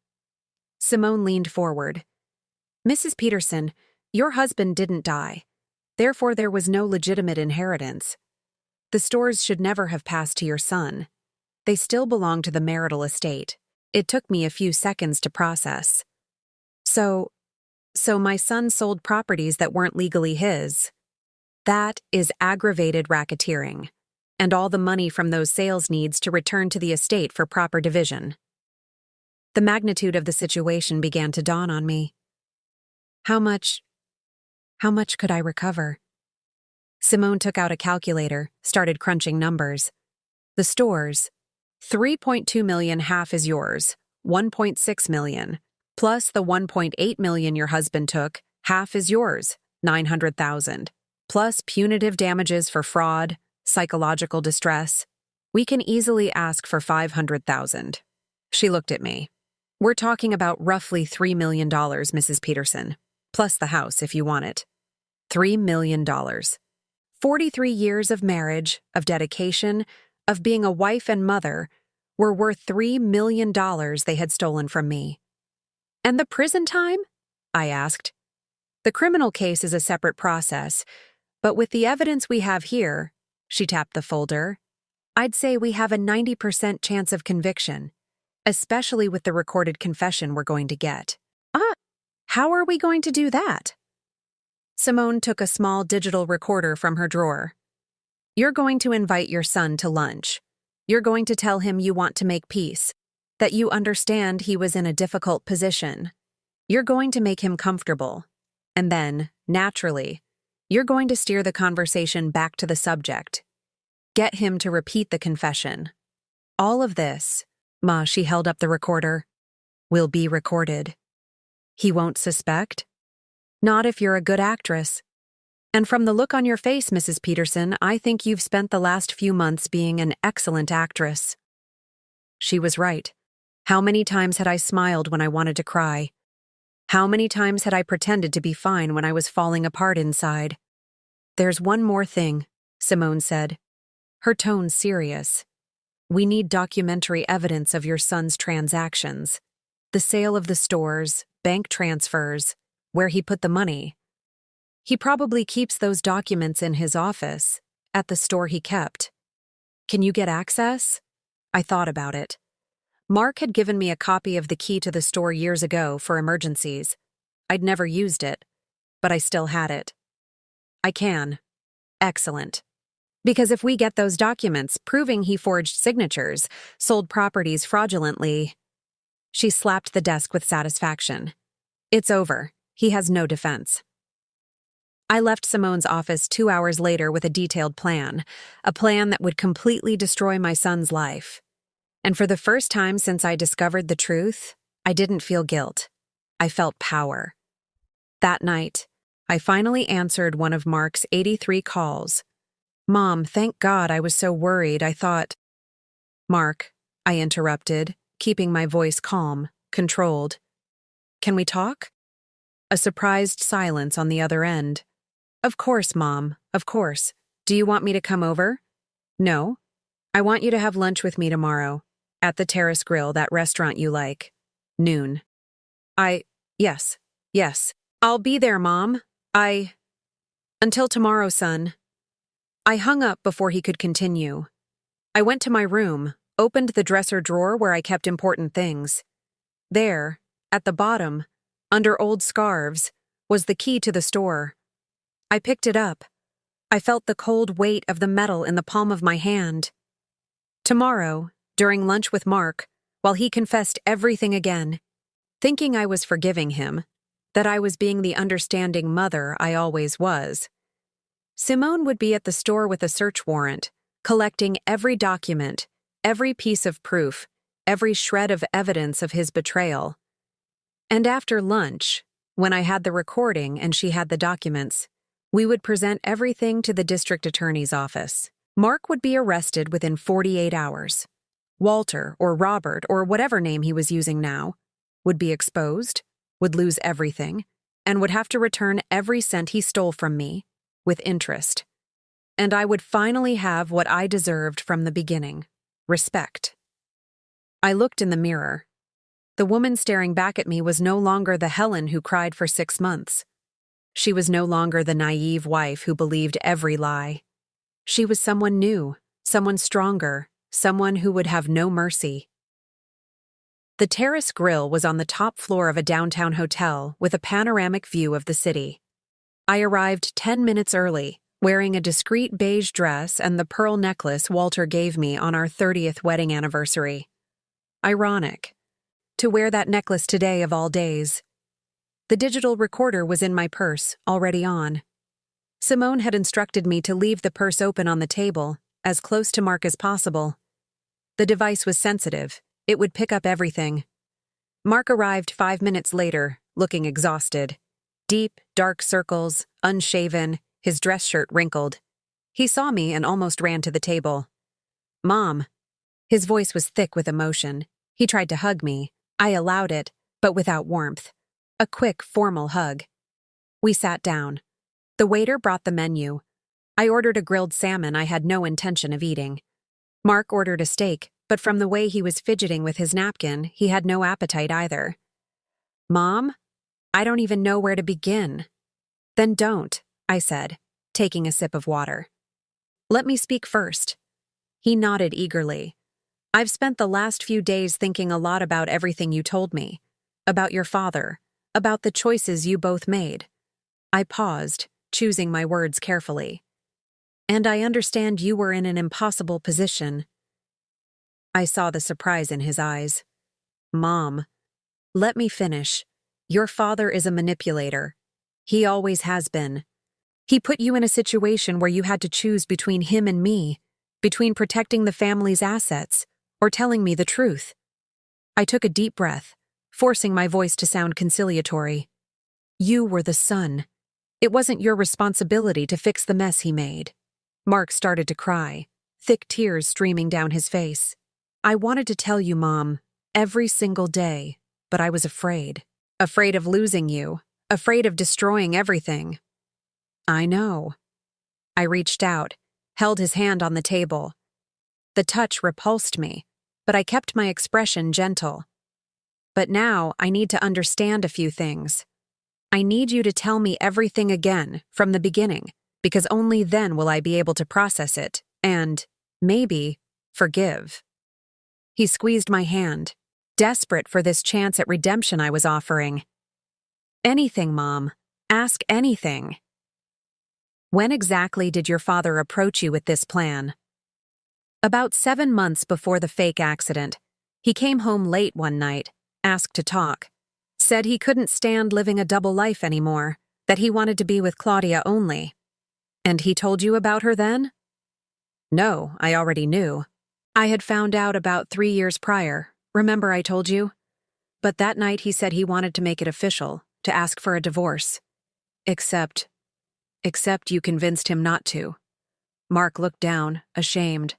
Simone leaned forward. Mrs. Peterson, your husband didn't die. Therefore, there was no legitimate inheritance. The stores should never have passed to your son. They still belong to the marital estate. It took me a few seconds to process. So my son sold properties that weren't legally his. That is aggravated racketeering, and all the money from those sales needs to return to the estate for proper division. The magnitude of the situation began to dawn on me. How much could I recover? Simone took out a calculator, started crunching numbers. The stores, 3.2 million half is yours, 1.6 million. Plus the 1.8 million your husband took, half is yours, 900,000. Plus punitive damages for fraud, psychological distress. We can easily ask for 500,000. She looked at me. We're talking about roughly $3 million, Mrs. Peterson. Plus the house if you want it. $3 million. 43 years of marriage, of dedication, of being a wife and mother, were worth $3 million they had stolen from me. And the prison time? I asked. The criminal case is a separate process, but with the evidence we have here, she tapped the folder, I'd say we have a 90% chance of conviction, especially with the recorded confession we're going to get. How are we going to do that? Simone took a small digital recorder from her drawer. You're going to invite your son to lunch. You're going to tell him you want to make peace, that you understand he was in a difficult position. You're going to make him comfortable. And then, naturally, you're going to steer the conversation back to the subject. Get him to repeat the confession. All of this, she held up the recorder, will be recorded. He won't suspect? Not if you're a good actress. And from the look on your face, Mrs. Peterson, I think you've spent the last few months being an excellent actress. She was right. How many times had I smiled when I wanted to cry? How many times had I pretended to be fine when I was falling apart inside? There's one more thing, Simone said, her tone serious. We need documentary evidence of your son's transactions. The sale of the stores, bank transfers, where he put the money. He probably keeps those documents in his office, at the store he kept. Can you get access? I thought about it. Mark had given me a copy of the key to the store years ago for emergencies. I'd never used it, but I still had it. I can. Excellent. Because if we get those documents proving he forged signatures, sold properties fraudulently... She slapped the desk with satisfaction. It's over. He has no defense. I left Simone's office 2 hours later with a detailed plan, a plan that would completely destroy my son's life. And for the first time since I discovered the truth, I didn't feel guilt. I felt power. That night, I finally answered one of Mark's 83 calls. Mom, thank God, I was so worried, I thought... Mark, I interrupted, keeping my voice calm, controlled. Can we talk? A surprised silence on the other end. Of course, Mom, of course. Do you want me to come over? No. I want you to have lunch with me tomorrow. At the Terrace Grill, that restaurant you like. Noon. Yes. I'll be there, Mom. Until tomorrow, son. I hung up before he could continue. I went to my room, opened the dresser drawer where I kept important things. There, at the bottom, under old scarves, was the key to the store. I picked it up. I felt the cold weight of the metal in the palm of my hand. Tomorrow, during lunch with Mark, while he confessed everything again, thinking I was forgiving him, that I was being the understanding mother I always was, Simone would be at the store with a search warrant, collecting every document, every piece of proof, every shred of evidence of his betrayal. And after lunch, when I had the recording and she had the documents, we would present everything to the district attorney's office. Mark would be arrested within 48 hours. Walter, or Robert, or whatever name he was using now, would be exposed, would lose everything, and would have to return every cent he stole from me, with interest. And I would finally have what I deserved from the beginning: respect. I looked in the mirror. The woman staring back at me was no longer the Helen who cried for 6 months. She was no longer the naive wife who believed every lie. She was someone new, someone stronger, someone who would have no mercy. The Terrace Grill was on the top floor of a downtown hotel with a panoramic view of the city. I arrived 10 minutes early, wearing a discreet beige dress and the pearl necklace Walter gave me on our 30th wedding anniversary. Ironic. To wear that necklace today of all days. The digital recorder was in my purse, already on. Simone had instructed me to leave the purse open on the table, as close to Mark as possible. The device was sensitive. It would pick up everything. Mark arrived 5 minutes later, looking exhausted. Deep, dark circles, unshaven, his dress shirt wrinkled. He saw me and almost ran to the table. "Mom." His voice was thick with emotion. He tried to hug me. I allowed it, but without warmth. A quick, formal hug. We sat down. The waiter brought the menu. I ordered a grilled salmon I had no intention of eating. Mark ordered a steak, but from the way he was fidgeting with his napkin, he had no appetite either. "Mom, I don't even know where to begin." "Then don't," I said, taking a sip of water. "Let me speak first." He nodded eagerly. "I've spent the last few days thinking a lot about everything you told me, about your father, about the choices you both made." I paused, choosing my words carefully. "And I understand you were in an impossible position." I saw the surprise in his eyes. "Mom, let me finish. Your father is a manipulator. He always has been. He put you in a situation where you had to choose between him and me, between protecting the family's assets or telling me the truth." I took a deep breath, forcing my voice to sound conciliatory. "You were the son. It wasn't your responsibility to fix the mess he made." Mark started to cry, thick tears streaming down his face. "I wanted to tell you, Mom, every single day, but I was afraid. Afraid of losing you, afraid of destroying everything." "I know." I reached out, held his hand on the table. The touch repulsed me, but I kept my expression gentle. "But now I need to understand a few things. I need you to tell me everything again, from the beginning, because only then will I be able to process it and, maybe, forgive." He squeezed my hand, desperate for this chance at redemption I was offering. "Anything, Mom. Ask anything." "When exactly did your father approach you with this plan?" "About 7 months before the fake accident. He came home late one night, asked to talk. Said he couldn't stand living a double life anymore, that he wanted to be with Claudia only." "And he told you about her then?" "No, I already knew. I had found out about 3 years prior. Remember I told you? But that night he said he wanted to make it official, to ask for a divorce. Except you convinced him not to." Mark looked down, ashamed.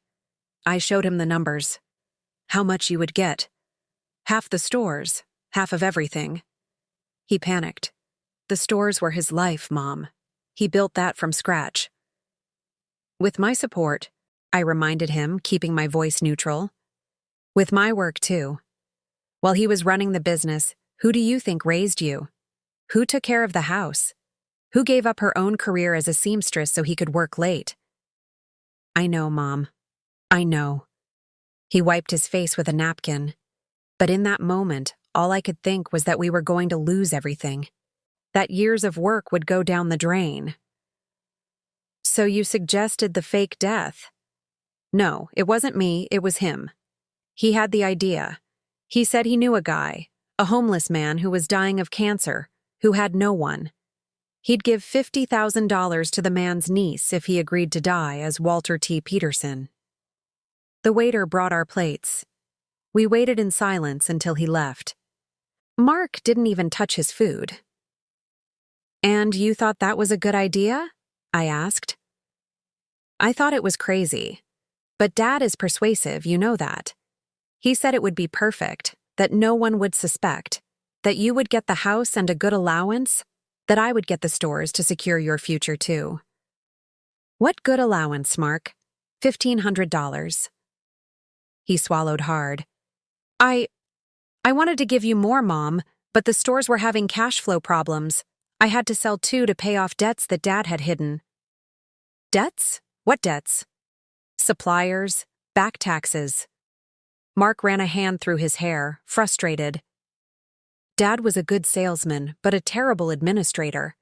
"I showed him the numbers. How much you would get. Half the stores, half of everything." He panicked. The stores were his life, Mom. He built that from scratch. "With my support," I reminded him, keeping my voice neutral. "With my work, too. While he was running the business, who do you think raised you? Who took care of the house? Who gave up her own career as a seamstress so he could work late?" "I know, Mom. I know." He wiped his face with a napkin. But in that moment, all I could think was that we were going to lose everything. That years of work would go down the drain. "So you suggested the fake death?" "No, it wasn't me, it was him. He had the idea. He said he knew a guy, a homeless man who was dying of cancer, who had no one. He'd give $50,000 to the man's niece if he agreed to die as Walter T. Peterson. The waiter brought our plates. We waited in silence until he left. Mark didn't even touch his food. "And you thought that was a good idea?" I asked. "I thought it was crazy. But Dad is persuasive, you know that. He said it would be perfect, that no one would suspect, that you would get the house and a good allowance, that I would get the stores to secure your future too." "What good allowance, Mark?" $1,500. He swallowed hard. I wanted to give you more, Mom, but the stores were having cash flow problems. I had to sell 2 to pay off debts that Dad had hidden." "Debts? What debts?" "Suppliers, back taxes." Mark ran a hand through his hair, frustrated. "Dad was a good salesman, but a terrible administrator.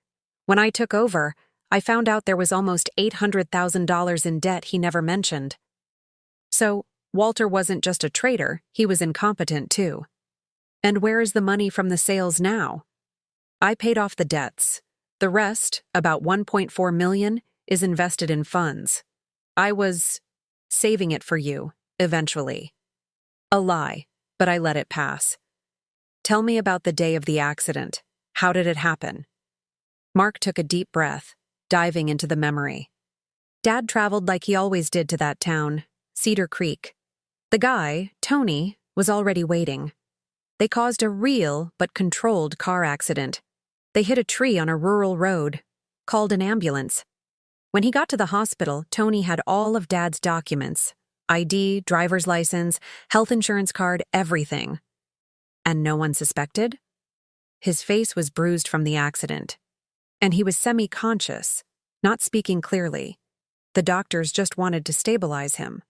When I took over, I found out there was almost $800,000 in debt he never mentioned. So, Walter wasn't just a traitor, he was incompetent too. And where is the money from the sales now? I paid off the debts. The rest, about $1.4 million, is invested in funds. I was saving it for you, eventually." A lie, but I let it pass. "Tell me about the day of the accident. How did it happen?" Mark took a deep breath, diving into the memory. "Dad traveled like he always did to that town, Cedar Creek. The guy, Tony, was already waiting. They caused a real but controlled car accident. They hit a tree on a rural road, called an ambulance. When he got to the hospital, Tony had all of Dad's documents, ID, driver's license, health insurance card, everything. And no one suspected? His face was bruised from the accident. And he was semi-conscious, not speaking clearly. The doctors just wanted to stabilize him.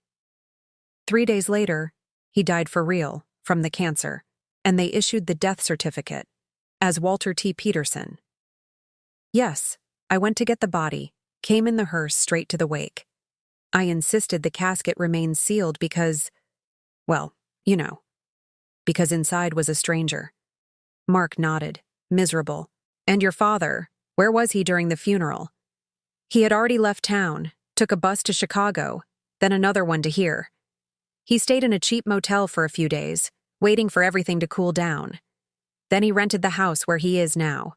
3 days later, he died for real, from the cancer, and they issued the death certificate, as Walter T. Peterson. Yes, I went to get the body, came in the hearse straight to the wake. I insisted the casket remain sealed because, well, you know, because inside was a stranger. Mark nodded, miserable. "And your father, where was he during the funeral?" "He had already left town, took a bus to Chicago, then another one to here. He stayed in a cheap motel for a few days, waiting for everything to cool down. Then he rented the house where he is now.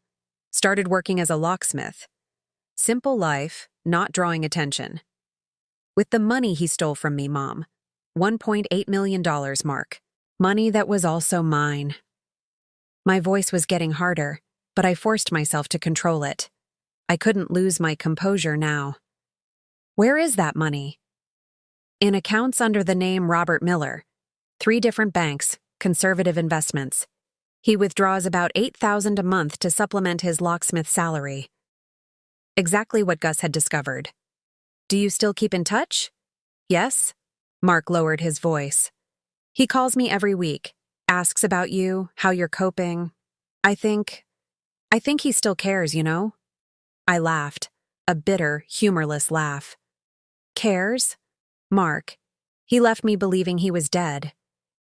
Started working as a locksmith. Simple life, not drawing attention. With the money he stole from me, Mom. $1.8 million, Mark. Money that was also mine." My voice was getting harder, but I forced myself to control it. I couldn't lose my composure now. "Where is that money?" "In accounts under the name Robert Miller. 3 different banks, conservative investments. He withdraws about $8,000 a month to supplement his locksmith salary." Exactly what Gus had discovered. "Do you still keep in touch?" "Yes." Mark lowered his voice. "He calls me every week, asks about you, how you're coping. I think he still cares, you know?" I laughed, a bitter, humorless laugh. "Cares? Mark, he left me believing he was dead.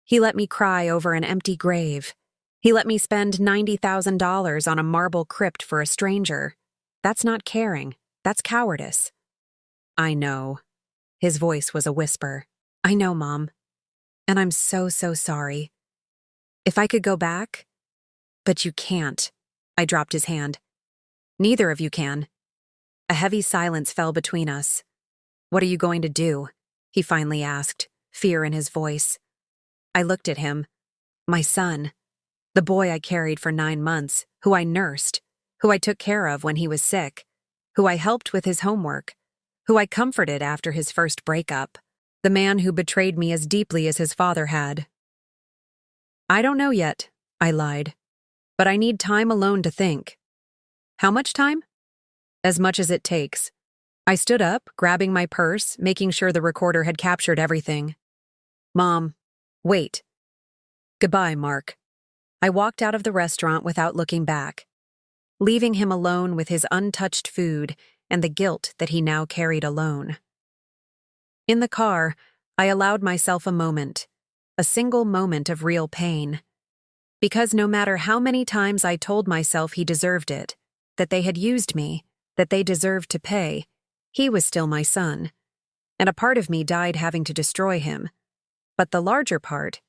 He let me cry over an empty grave. He let me spend $90,000 on a marble crypt for a stranger. That's not caring. That's cowardice." "I know." His voice was a whisper. "I know, Mom. And I'm so sorry. If I could go back..." "But you can't." I dropped his hand. "Neither of you can." A heavy silence fell between us. "What are you going to do?" he finally asked, fear in his voice. I looked at him. My son. The boy I carried for 9 months, who I nursed, who I took care of when he was sick, who I helped with his homework, who I comforted after his first breakup, the man who betrayed me as deeply as his father had. "I don't know yet," I lied. "But I need time alone to think." "How much time?" "As much as it takes." I stood up, grabbing my purse, making sure the recorder had captured everything. "Mom, wait." "Goodbye, Mark." I walked out of the restaurant without looking back, leaving him alone with his untouched food and the guilt that he now carried alone. In the car, I allowed myself a moment, a single moment of real pain. Because no matter how many times I told myself he deserved it, that they had used me, that they deserved to pay. He was still my son, and a part of me died having to destroy him. But the larger part,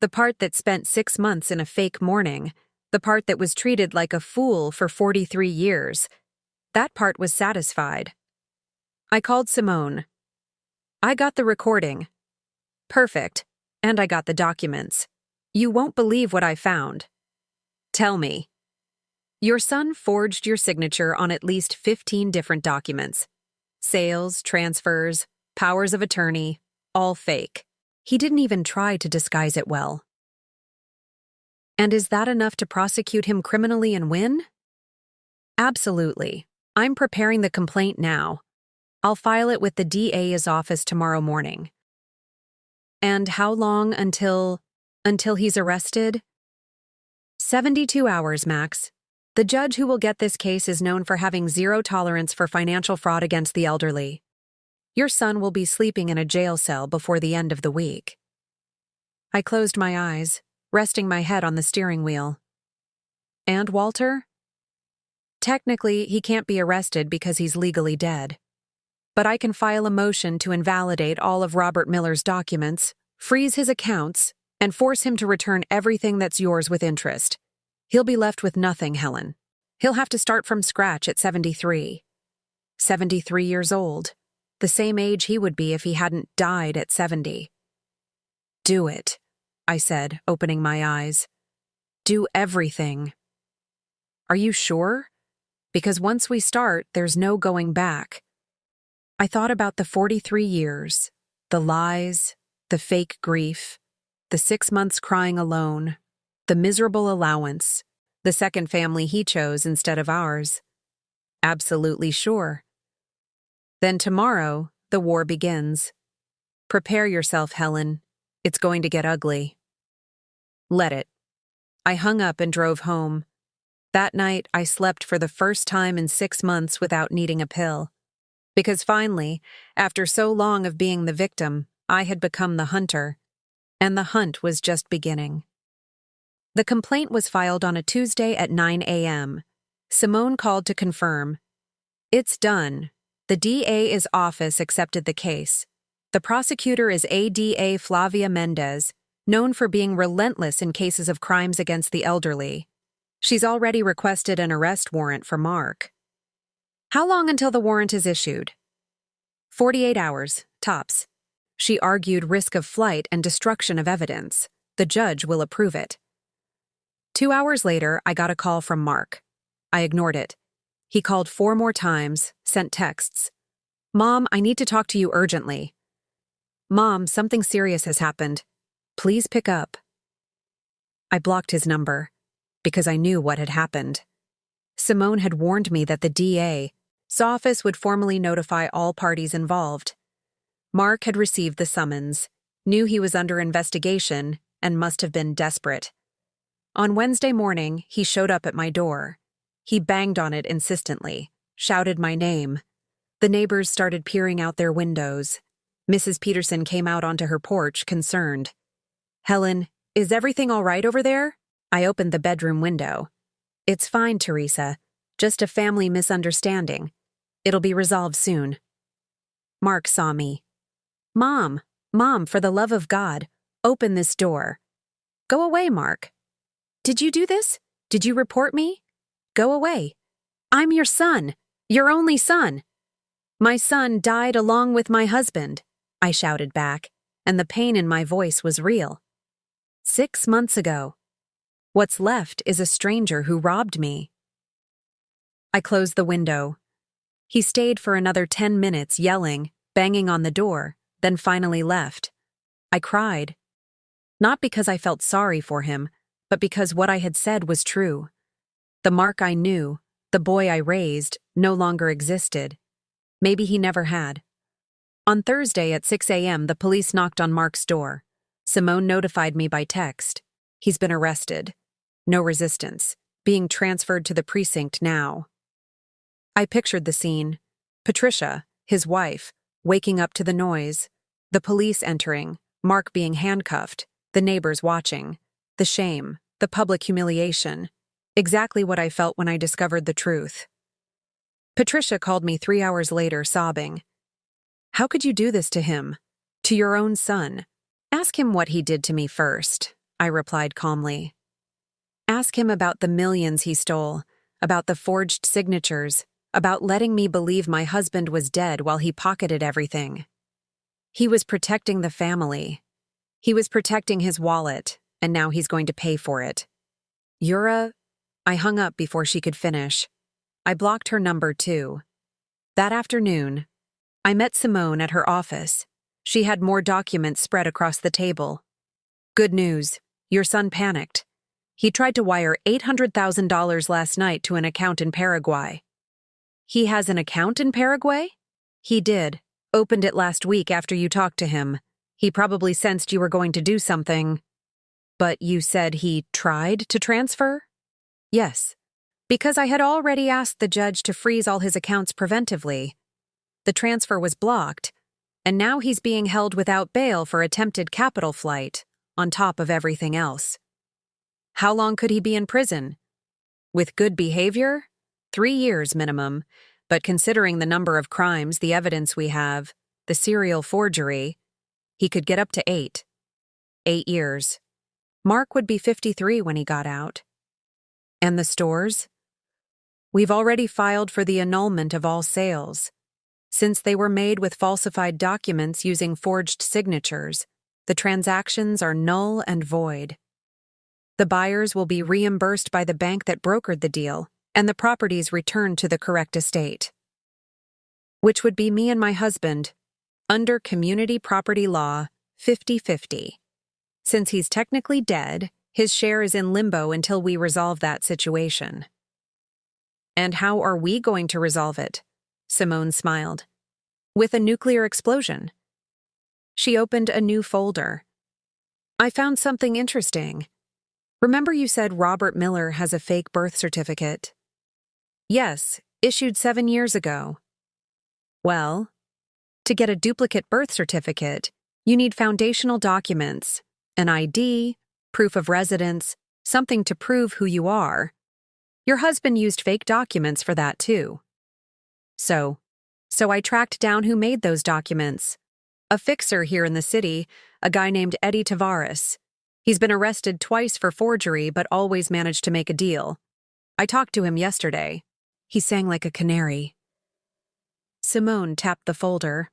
the part that spent 6 months in a fake mourning, the part that was treated like a fool for 43 years, that part was satisfied. I called Simone. I got the recording. Perfect. And I got the documents. You won't believe what I found. Tell me. Your son forged your signature on at least 15 different documents. Sales, transfers, powers of attorney, all fake. He didn't even try to disguise it well. And is that enough to prosecute him criminally and win? Absolutely. I'm preparing the complaint now. I'll file it with the DA's office tomorrow morning. And how long until he's arrested? 72 hours, Max. The judge who will get this case is known for having zero tolerance for financial fraud against the elderly. Your son will be sleeping in a jail cell before the end of the week. I closed my eyes, resting my head on the steering wheel. And Walter? Technically, he can't be arrested because he's legally dead. But I can file a motion to invalidate all of Robert Miller's documents, freeze his accounts, and force him to return everything that's yours with interest. He'll be left with nothing, Helen. He'll have to start from scratch at 73. 73 years old. The same age he would be if he hadn't died at 70. Do it, I said, opening my eyes. Do everything. Are you sure? Because once we start, there's no going back. I thought about the 43 years, the lies, the fake grief, the 6 months crying alone, the miserable allowance, the second family he chose instead of ours. Absolutely sure. Then tomorrow, the war begins. Prepare yourself, Helen. It's going to get ugly. Let it. I hung up and drove home. That night, I slept for the first time in 6 months without needing a pill. Because finally, after so long of being the victim, I had become the hunter. And the hunt was just beginning. The complaint was filed on a Tuesday at 9 a.m. Simone called to confirm. It's done. The DA's office accepted the case. The prosecutor is ADA Flavia Mendez, known for being relentless in cases of crimes against the elderly. She's already requested an arrest warrant for Mark. How long until the warrant is issued? 48 hours, tops. She argued risk of flight and destruction of evidence. The judge will approve it. 2 hours later, I got a call from Mark. I ignored it. He called 4 more times, sent texts. Mom, I need to talk to you urgently. Mom, something serious has happened. Please pick up. I blocked his number, because I knew what had happened. Simone had warned me that the DA's office would formally notify all parties involved. Mark had received the summons, knew he was under investigation, and must have been desperate. On Wednesday morning, he showed up at my door. He banged on it insistently, shouted my name. The neighbors started peering out their windows. Mrs. Peterson came out onto her porch, concerned. Helen, is everything all right over there? I opened the bedroom window. It's fine, Teresa. Just a family misunderstanding. It'll be resolved soon. Mark saw me. Mom, for the love of God, open this door. Go away, Mark. Did you do this? Did you report me? Go away. I'm your son, your only son. My son died along with my husband, I shouted back, and the pain in my voice was real. 6 months ago. What's left is a stranger who robbed me. I closed the window. He stayed for another 10 minutes yelling, banging on the door, then finally left. I cried. Not because I felt sorry for him, but because what I had said was true. The Mark I knew, the boy I raised, no longer existed. Maybe he never had. On Thursday at 6 a.m., the police knocked on Mark's door. Simone notified me by text. He's been arrested. No resistance. Being transferred to the precinct now. I pictured the scene. Patricia, his wife, waking up to the noise. The police entering. Mark being handcuffed. The neighbors watching. The shame. The public humiliation. Exactly what I felt when I discovered the truth. Patricia called me 3 hours later, sobbing. How could you do this to him? To your own son? Ask him what he did to me first, I replied calmly. Ask him about the millions he stole, about the forged signatures, about letting me believe my husband was dead while he pocketed everything. He was protecting the family. He was protecting his wallet, and now he's going to pay for it. I hung up before she could finish. I blocked her number too. That afternoon, I met Simone at her office. She had more documents spread across the table. Good news, your son panicked. He tried to wire $800,000 last night to an account in Paraguay. He has an account in Paraguay? He did. Opened it last week after you talked to him. He probably sensed you were going to do something. But you said he tried to transfer? Yes, because I had already asked the judge to freeze all his accounts preventively. The transfer was blocked, and now he's being held without bail for attempted capital flight, on top of everything else. How long could he be in prison? With good behavior? 3 years minimum, but considering the number of crimes, the evidence we have, the serial forgery, he could get up to 8. 8 years. Mark would be 53 when he got out. And the stores? We've already filed for the annulment of all sales. Since they were made with falsified documents using forged signatures, the transactions are null and void. The buyers will be reimbursed by the bank that brokered the deal, and the properties returned to the correct estate. Which would be me and my husband, under community property law, 50-50. Since he's technically dead, his share is in limbo until we resolve that situation. And how are we going to resolve it? Simone smiled. With a nuclear explosion. She opened a new folder. I found something interesting. Remember you said Robert Miller has a fake birth certificate? Yes, issued 7 years ago. Well, to get a duplicate birth certificate, you need foundational documents, an ID, proof of residence, something to prove who you are. Your husband used fake documents for that too. So I tracked down who made those documents. A fixer here in the city, a guy named Eddie Tavares. He's been arrested twice for forgery but always managed to make a deal. I talked to him yesterday. He sang like a canary. Simone tapped the folder.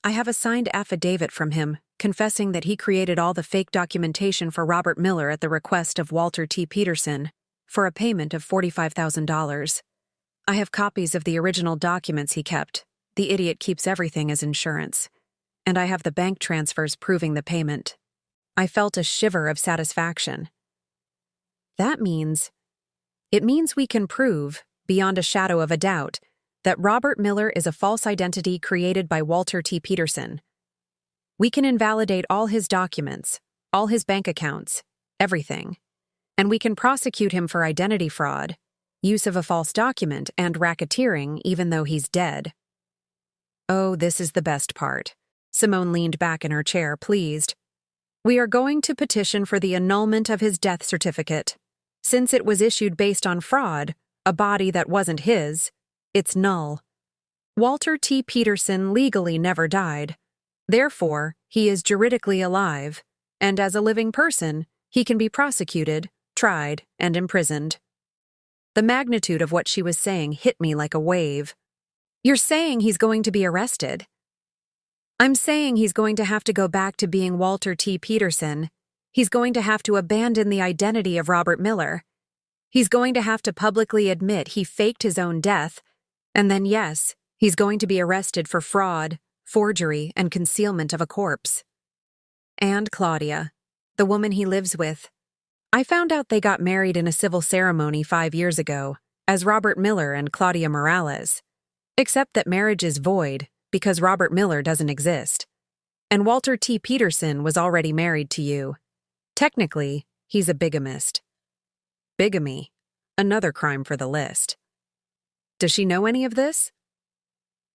I have a signed affidavit from him, confessing that he created all the fake documentation for Robert Miller at the request of Walter T. Peterson, for a payment of $45,000. I have copies of the original documents he kept. The idiot keeps everything as insurance. And I have the bank transfers proving the payment. I felt a shiver of satisfaction. It means we can prove, beyond a shadow of a doubt, that Robert Miller is a false identity created by Walter T. Peterson. We can invalidate all his documents, all his bank accounts, everything. And we can prosecute him for identity fraud, use of a false document, and racketeering even though he's dead. Oh, this is the best part. Simone leaned back in her chair, pleased. We are going to petition for the annulment of his death certificate. Since it was issued based on fraud, a body that wasn't his, it's null. Walter T. Peterson legally never died. Therefore, he is juridically alive, and as a living person, he can be prosecuted, tried, and imprisoned. The magnitude of what she was saying hit me like a wave. You're saying he's going to be arrested? I'm saying he's going to have to go back to being Walter T. Peterson. He's going to have to abandon the identity of Robert Miller. He's going to have to publicly admit he faked his own death, and then yes, he's going to be arrested for fraud, forgery, and concealment of a corpse. And Claudia, the woman he lives with. I found out they got married in a civil ceremony 5 years ago, as Robert Miller and Claudia Morales. Except that marriage is void, because Robert Miller doesn't exist. And Walter T. Peterson was already married to you. Technically, he's a bigamist. Bigamy, another crime for the list. Does she know any of this?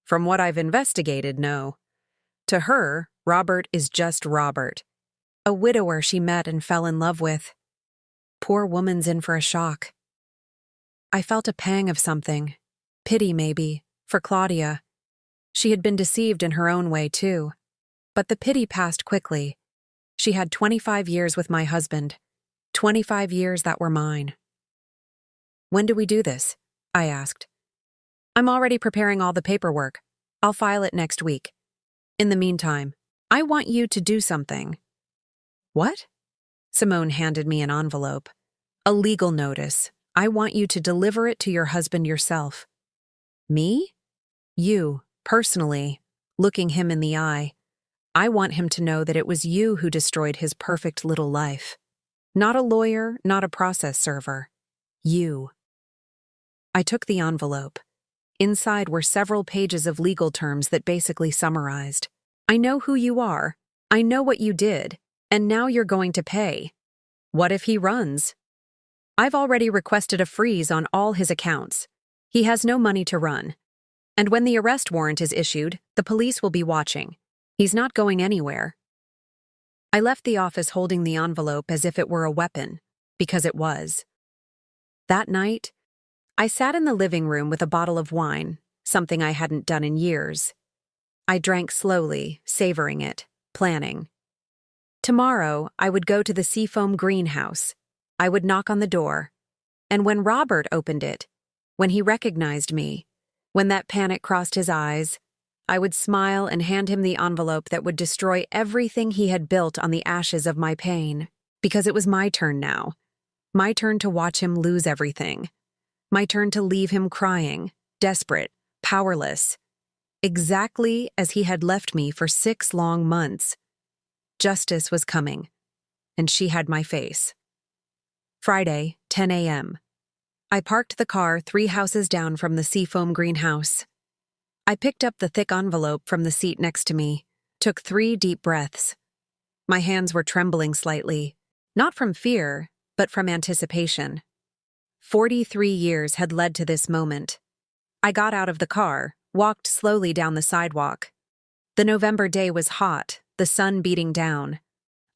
From what I've investigated, no. To her, Robert is just Robert. A widower she met and fell in love with. Poor woman's in for a shock. I felt a pang of something. Pity, maybe, for Claudia. She had been deceived in her own way, too. But the pity passed quickly. She had 25 years with my husband. 25 years that were mine. "When do we do this?" I asked. "I'm already preparing all the paperwork. I'll file it next week. In the meantime, I want you to do something." "What?" Simone handed me an envelope. "A legal notice. I want you to deliver it to your husband yourself." "Me?" "You, personally, looking him in the eye. I want him to know that it was you who destroyed his perfect little life. Not a lawyer, not a process server. You." I took the envelope. Inside were several pages of legal terms that basically summarized, "I know who you are. I know what you did. And now you're going to pay. What if he runs? I've already requested a freeze on all his accounts. He has no money to run. And when the arrest warrant is issued, the police will be watching. He's not going anywhere." I left the office holding the envelope as if it were a weapon, because it was. That night, I sat in the living room with a bottle of wine, something I hadn't done in years. I drank slowly, savoring it, planning. Tomorrow, I would go to the Seafoam greenhouse. I would knock on the door. And when Robert opened it, when he recognized me, when that panic crossed his eyes, I would smile and hand him the envelope that would destroy everything he had built on the ashes of my pain, because it was my turn now. My turn to watch him lose everything. My turn to leave him crying, desperate, powerless, exactly as he had left me for 6 long months. Justice was coming, and she had my face. Friday, 10 a.m. I parked the car 3 houses down from the Seafoam greenhouse. I picked up the thick envelope from the seat next to me, took 3 deep breaths. My hands were trembling slightly, not from fear, but from anticipation. 43 years had led to this moment. I got out of the car, walked slowly down the sidewalk. The November day was hot, the sun beating down.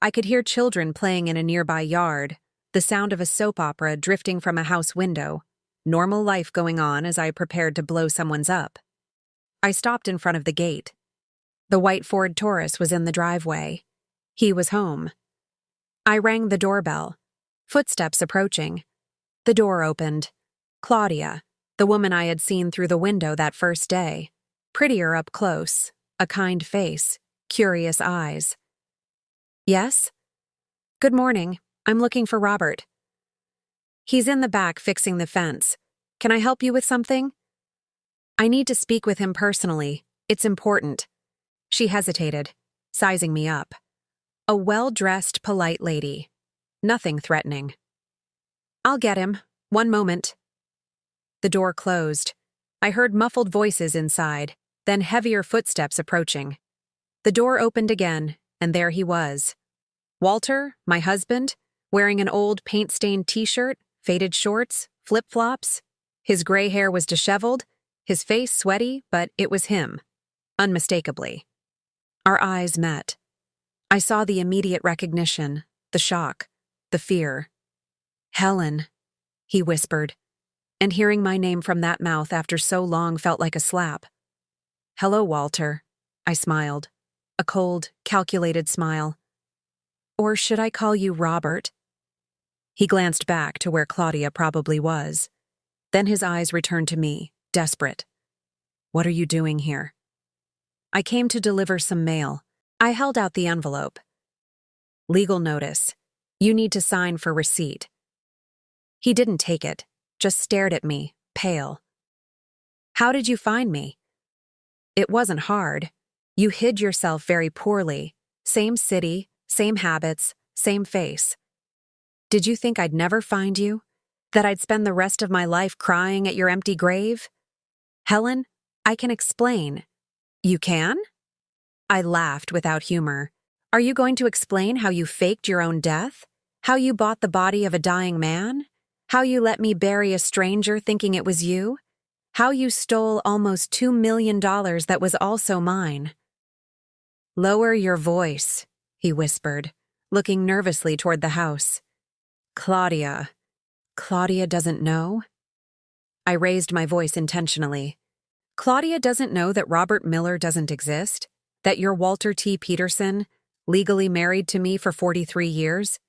I could hear children playing in a nearby yard, the sound of a soap opera drifting from a house window, normal life going on as I prepared to blow someone's up. I stopped in front of the gate. The white Ford Taurus was in the driveway. He was home. I rang the doorbell. Footsteps approaching. The door opened. Claudia, the woman I had seen through the window that first day. Prettier up close, a kind face, curious eyes. "Yes?" "Good morning. I'm looking for Robert." "He's in the back fixing the fence. Can I help you with something?" "I need to speak with him personally. It's important." She hesitated, sizing me up. A well-dressed, polite lady. Nothing threatening. "I'll get him. One moment." The door closed. I heard muffled voices inside, then heavier footsteps approaching. The door opened again, and there he was. Walter, my husband, wearing an old paint-stained t-shirt, faded shorts, flip-flops. His gray hair was disheveled, his face sweaty, but it was him, unmistakably. Our eyes met. I saw the immediate recognition, the shock, the fear. "Helen," he whispered, and hearing my name from that mouth after so long felt like a slap. "Hello, Walter," I smiled, a cold, calculated smile. "Or should I call you Robert?" He glanced back to where Claudia probably was. Then his eyes returned to me, desperate. "What are you doing here?" "I came to deliver some mail." I held out the envelope. "Legal notice. You need to sign for receipt." He didn't take it, just stared at me, pale. "How did you find me?" "It wasn't hard. You hid yourself very poorly. Same city, same habits, same face. Did you think I'd never find you? That I'd spend the rest of my life crying at your empty grave? Helen, I can explain." "You can?" I laughed without humor. "Are you going to explain how you faked your own death? How you bought the body of a dying man? How you let me bury a stranger thinking it was you? How you stole almost $2 million that was also mine?" "Lower your voice," he whispered, looking nervously toward the house. Claudia doesn't know?" I raised my voice intentionally. Claudia doesn't know that Robert Miller doesn't exist? That you're Walter T. Peterson, legally married to me for 43 years?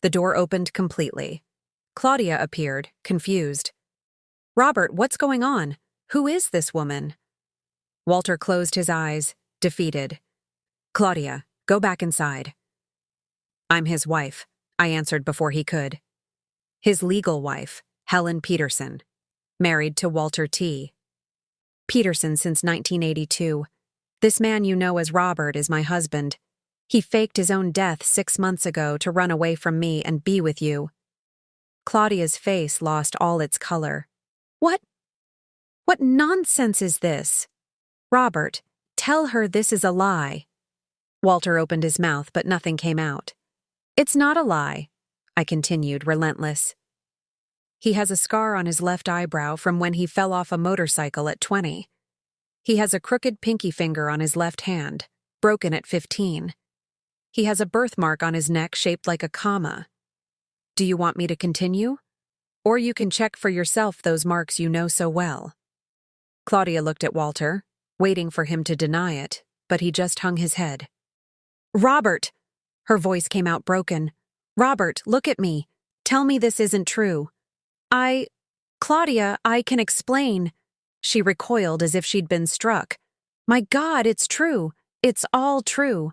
The door opened completely. Claudia appeared, confused. Robert, what's going on? Who is this woman? Walter closed his eyes, defeated. Claudia, go back inside. I'm his wife, I answered before he could. His legal wife, Helen Peterson, married to Walter T. Peterson since 1982. This man you know as Robert is my husband. He faked his own death 6 months ago to run away from me and be with you. Claudia's face lost all its color. What nonsense is this? Robert, tell her this is a lie. Walter opened his mouth, but nothing came out. It's not a lie, I continued, relentless. He has a scar on his left eyebrow from when he fell off a motorcycle at 20. He has a crooked pinky finger on his left hand, broken at 15. He has a birthmark on his neck shaped like a comma. Do you want me to continue? Or you can check for yourself those marks you know so well. Claudia looked at Walter, waiting for him to deny it, but he just hung his head. Robert! Her voice came out broken. Robert, look at me. Tell me this isn't true. Claudia, I can explain. She recoiled as if she'd been struck. My God, it's true. It's all true.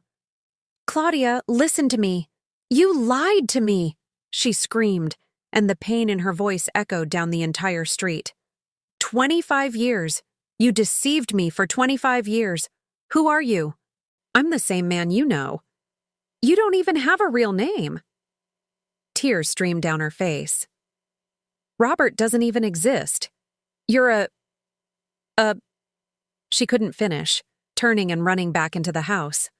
Claudia, listen to me. You lied to me, she screamed, and the pain in her voice echoed down the entire street. 25 years. You deceived me for 25 years. Who are you? I'm the same man you know. You don't even have a real name. Tears streamed down her face. Robert doesn't even exist. You're She couldn't finish, turning and running back into the house.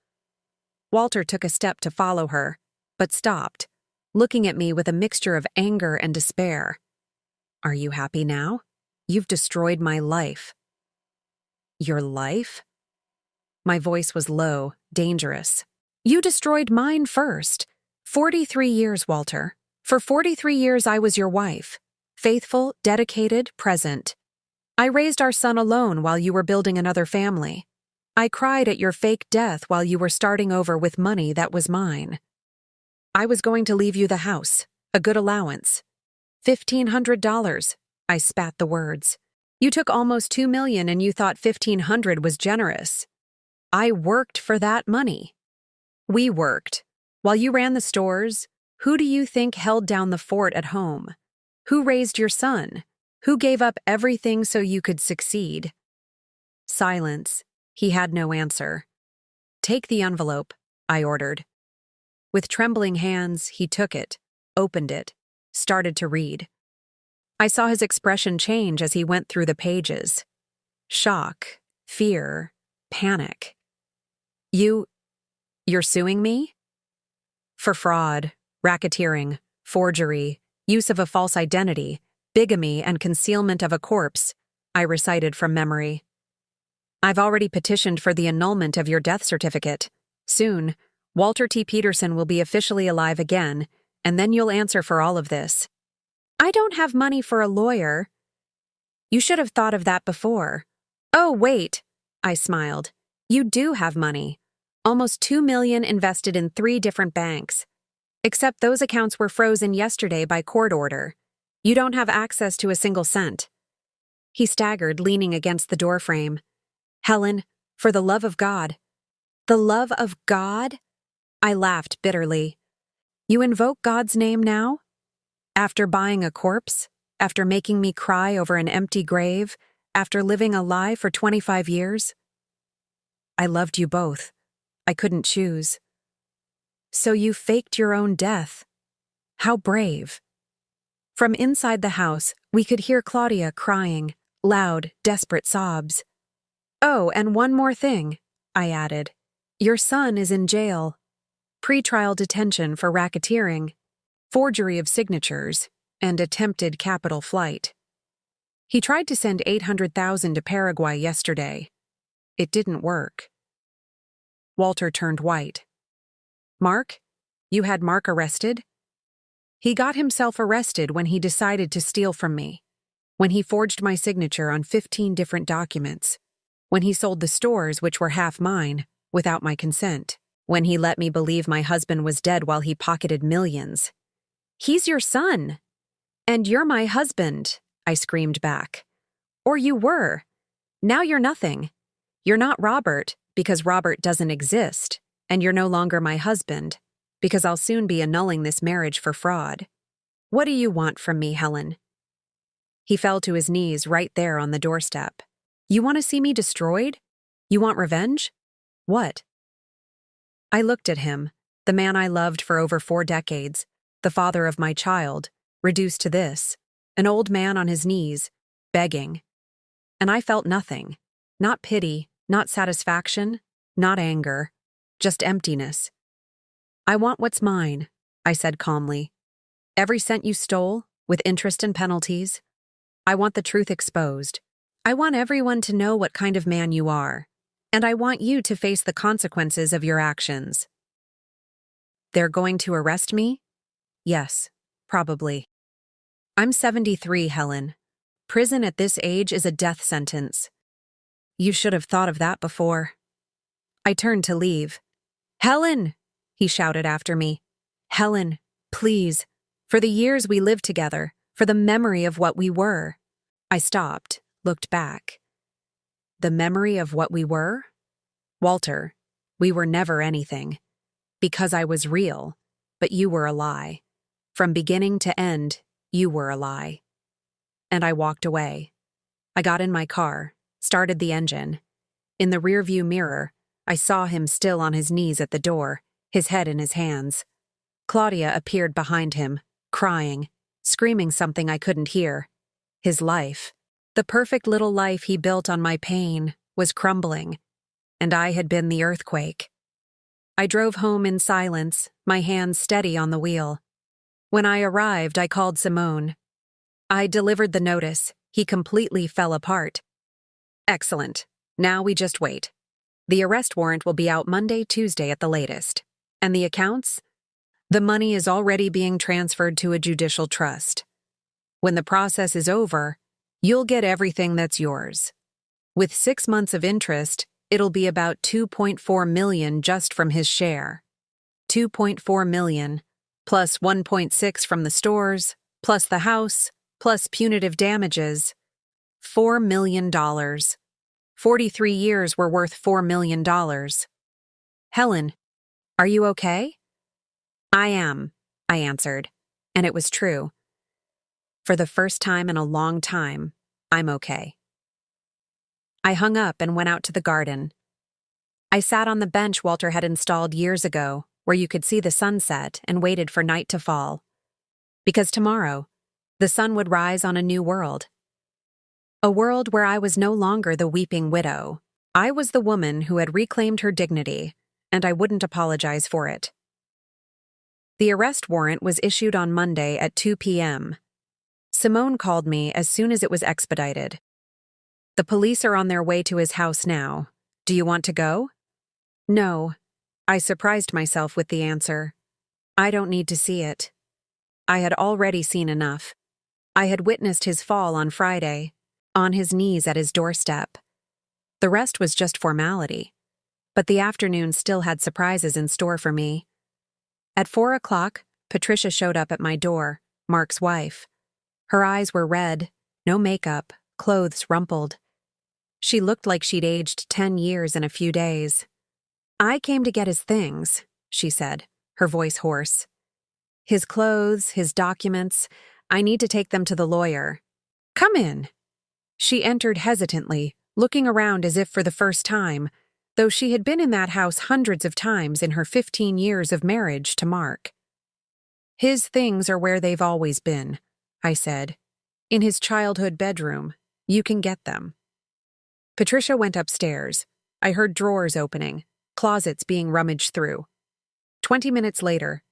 Walter took a step to follow her, but stopped, looking at me with a mixture of anger and despair. Are you happy now? You've destroyed my life. Your life? My voice was low, dangerous. You destroyed mine first. 43 years, Walter. For 43 years I was your wife. Faithful, dedicated, present. I raised our son alone while you were building another family. I cried at your fake death while you were starting over with money that was mine. I was going to leave you the house, a good allowance. $1,500. I spat the words. You took almost $2 million and you thought $1,500 was generous. I worked for that money. We worked. While you ran the stores, who do you think held down the fort at home? Who raised your son? Who gave up everything so you could succeed? Silence. He had no answer. Take the envelope, I ordered. With trembling hands, he took it, opened it, started to read. I saw his expression change as he went through the pages. Shock, fear, panic. You're suing me? For fraud, racketeering, forgery, use of a false identity, bigamy, and concealment of a corpse, I recited from memory. I've already petitioned for the annulment of your death certificate. Soon, Walter T. Peterson will be officially alive again, and then you'll answer for all of this. I don't have money for a lawyer. You should have thought of that before. Oh, wait, I smiled. You do have money. Almost $2 million invested in 3 different banks. Except those accounts were frozen yesterday by court order. You don't have access to a single cent. He staggered, leaning against the doorframe. Helen, for the love of God. The love of God? I laughed bitterly. You invoke God's name now? After buying a corpse? After making me cry over an empty grave? After living a lie for 25 years? I loved you both. I couldn't choose. So you faked your own death. How brave. From inside the house, we could hear Claudia crying, loud, desperate sobs. Oh, and one more thing, I added. Your son is in jail. Pretrial detention for racketeering, forgery of signatures, and attempted capital flight. He tried to send $800,000 to Paraguay yesterday. It didn't work. Walter turned white. Mark? You had Mark arrested? He got himself arrested when he decided to steal from me. When he forged my signature on 15 different documents. When he sold the stores, which were half mine, without my consent. When he let me believe my husband was dead while he pocketed millions. He's your son. And you're my husband, I screamed back. Or you were. Now you're nothing. You're not Robert, because Robert doesn't exist, and you're no longer my husband, because I'll soon be annulling this marriage for fraud. What do you want from me, Helen? He fell to his knees right there on the doorstep. You want to see me destroyed? You want revenge? What? I looked at him, the man I loved for over 4 decades, the father of my child, reduced to this, an old man on his knees, begging. And I felt nothing, not pity, not satisfaction, not anger, just emptiness. I want what's mine, I said calmly. Every cent you stole, with interest and penalties. I want the truth exposed. I want everyone to know what kind of man you are, and I want you to face the consequences of your actions. They're going to arrest me? Yes, probably. I'm 73, Helen. Prison at this age is a death sentence. You should have thought of that before. I turned to leave. Helen! He shouted after me. Helen, please, for the years we lived together, for the memory of what we were. I stopped, looked back. The memory of what we were? Walter, we were never anything. Because I was real, but you were a lie. From beginning to end, you were a lie. And I walked away. I got in my car, started the engine. In the rearview mirror, I saw him still on his knees at the door, his head in his hands. Claudia appeared behind him, crying, screaming something I couldn't hear. His life, the perfect little life he built on my pain, was crumbling, and I had been the earthquake. I drove home in silence, my hands steady on the wheel. When I arrived, I called Simone. I delivered the notice. He completely fell apart. Excellent. Now we just wait. The arrest warrant will be out Monday, Tuesday at the latest. And the accounts? The money is already being transferred to a judicial trust. When the process is over, you'll get everything that's yours. With 6 months of interest, it'll be about $2.4 million just from his share. $2.4 million, plus $1.6 from the stores, plus the house, plus punitive damages. $4 million. 43 years were worth $4 million. Helen, are you okay? I am, I answered, and it was true. For the first time in a long time, I'm okay. I hung up and went out to the garden. I sat on the bench Walter had installed years ago, where you could see the sunset, and waited for night to fall. Because tomorrow, the sun would rise on a new world. A world where I was no longer the weeping widow. I was the woman who had reclaimed her dignity, and I wouldn't apologize for it. The arrest warrant was issued on Monday at 2 p.m. Simone called me as soon as it was expedited. The police are on their way to his house now. Do you want to go? No. I surprised myself with the answer. I don't need to see it. I had already seen enough. I had witnessed his fall on Friday, on his knees at his doorstep. The rest was just formality. But the afternoon still had surprises in store for me. At 4 o'clock, Patricia showed up at my door, Mark's wife. Her eyes were red, no makeup, clothes rumpled. She looked like she'd aged 10 years in a few days. I came to get his things, she said, her voice hoarse. His clothes, his documents, I need to take them to the lawyer. Come in. She entered hesitantly, looking around as if for the first time, though she had been in that house hundreds of times in her 15 years of marriage to Mark. His things are where they've always been, I said. In his childhood bedroom. You can get them. Patricia went upstairs. I heard drawers opening, closets being rummaged through. 20 minutes later,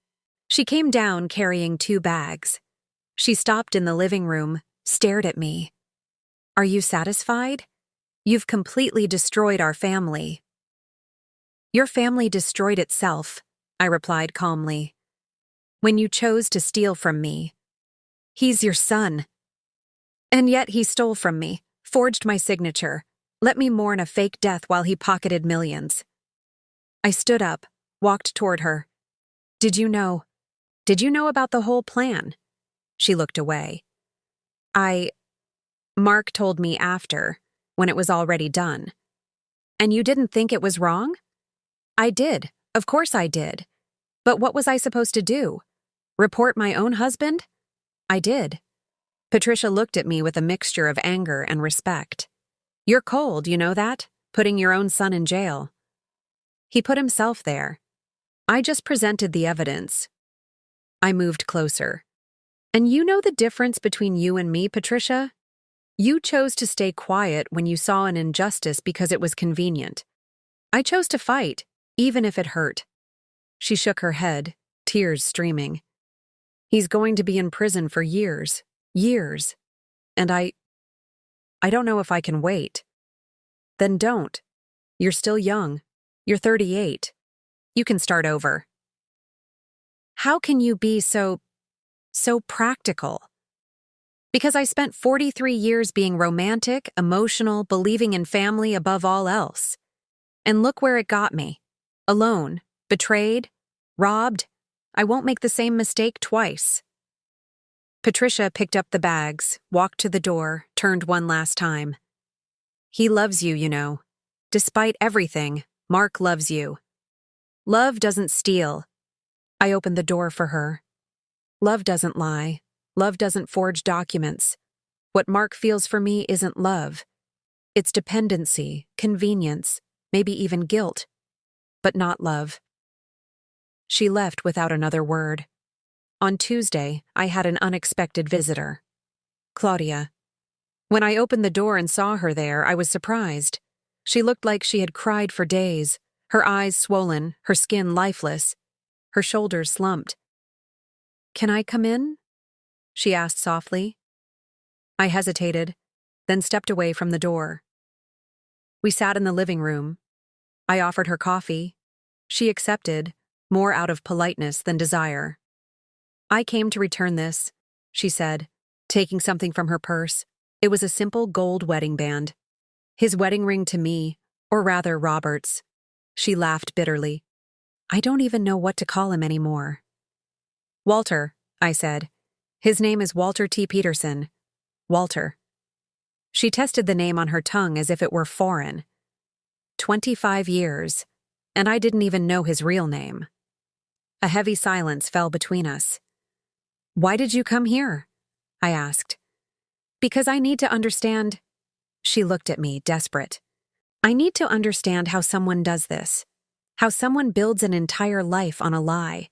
she came down carrying 2 bags. She stopped in the living room, stared at me. Are you satisfied? You've completely destroyed our family. Your family destroyed itself, I replied calmly. When you chose to steal from me. He's your son. And yet he stole from me, forged my signature, let me mourn a fake death while he pocketed millions. I stood up, walked toward her. Did you know? Did you know about the whole plan? She looked away. Mark told me after, when it was already done. And you didn't think it was wrong? I did. Of course I did. But what was I supposed to do? Report my own husband? I did. Patricia looked at me with a mixture of anger and respect. You're cold, you know that? Putting your own son in jail. He put himself there. I just presented the evidence. I moved closer. And you know the difference between you and me, Patricia? You chose to stay quiet when you saw an injustice because it was convenient. I chose to fight, even if it hurt. She shook her head, tears streaming. He's going to be in prison for years. Years. And I don't know if I can wait. Then don't. You're still young. You're 38. You can start over. How can you be so practical? Because I spent 43 years being romantic, emotional, believing in family above all else. And look where it got me. Alone, betrayed, robbed. I won't make the same mistake twice. Patricia picked up the bags, walked to the door, turned one last time. He loves you, you know. Despite everything, Mark loves you. Love doesn't steal. I opened the door for her. Love doesn't lie. Love doesn't forge documents. What Mark feels for me isn't love. It's dependency, convenience, maybe even guilt. But not love. She left without another word. On Tuesday, I had an unexpected visitor. Claudia. When I opened the door and saw her there, I was surprised. She looked like she had cried for days, her eyes swollen, her skin lifeless, her shoulders slumped. Can I come in? She asked softly. I hesitated, then stepped away from the door. We sat in the living room. I offered her coffee. She accepted, more out of politeness than desire. I came to return this, she said, taking something from her purse. It was a simple gold wedding band. His wedding ring to me, or rather Robert's. She laughed bitterly. I don't even know what to call him anymore. Walter, I said. His name is Walter T. Peterson. Walter. She tested the name on her tongue as if it were foreign. 25 years, and I didn't even know his real name. A heavy silence fell between us. Why did you come here? I asked. Because I need to understand. She looked at me, desperate. I need to understand how someone does this. How someone builds an entire life on a lie.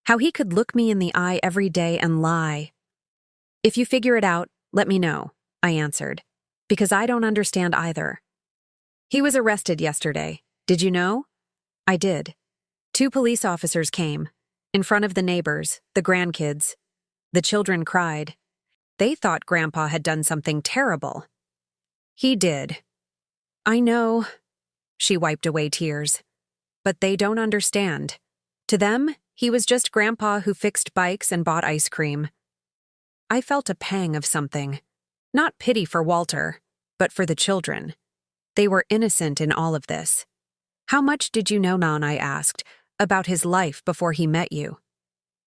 How he could look me in the eye every day and lie. If you figure it out, let me know, I answered. Because I don't understand either. He was arrested yesterday. Did you know? I did. 2 police officers came. In front of the neighbors, the grandkids. The children cried. They thought Grandpa had done something terrible. He did. I know. She wiped away tears. But they don't understand. To them, he was just Grandpa who fixed bikes and bought ice cream. I felt a pang of something. Not pity for Walter, but for the children. They were innocent in all of this. How much did you know, Nan, I asked, about his life before he met you?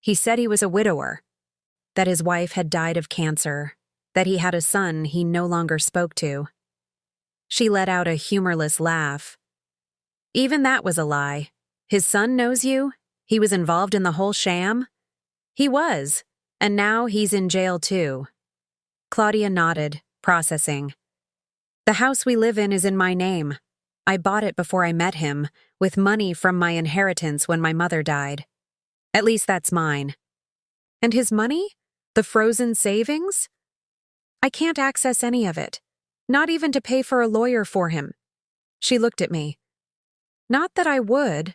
He said he was a widower, that his wife had died of cancer, that he had a son he no longer spoke to. She let out a humorless laugh. Even that was a lie. His son knows you? He was involved in the whole sham? He was, and now he's in jail too. Claudia nodded, processing. The house we live in is in my name. I bought it before I met him, with money from my inheritance when my mother died. At least that's mine. And his money? The frozen savings? I can't access any of it, not even to pay for a lawyer for him. She looked at me. Not that I would.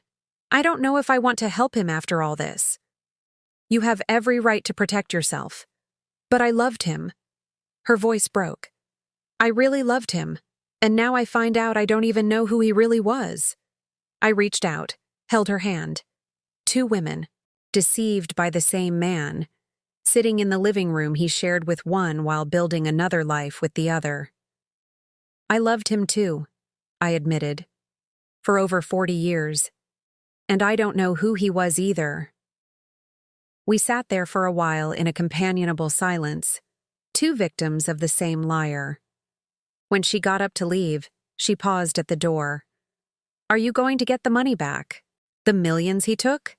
I don't know if I want to help him after all this. You have every right to protect yourself. But I loved him. Her voice broke. I really loved him, and now I find out I don't even know who he really was. I reached out, held her hand. 2 women, deceived by the same man, sitting in the living room he shared with one while building another life with the other. I loved him too, I admitted, for over 40 years, and I don't know who he was either. We sat there for a while in a companionable silence, two victims of the same liar. When she got up to leave, she paused at the door. Are you going to get the money back? The millions he took?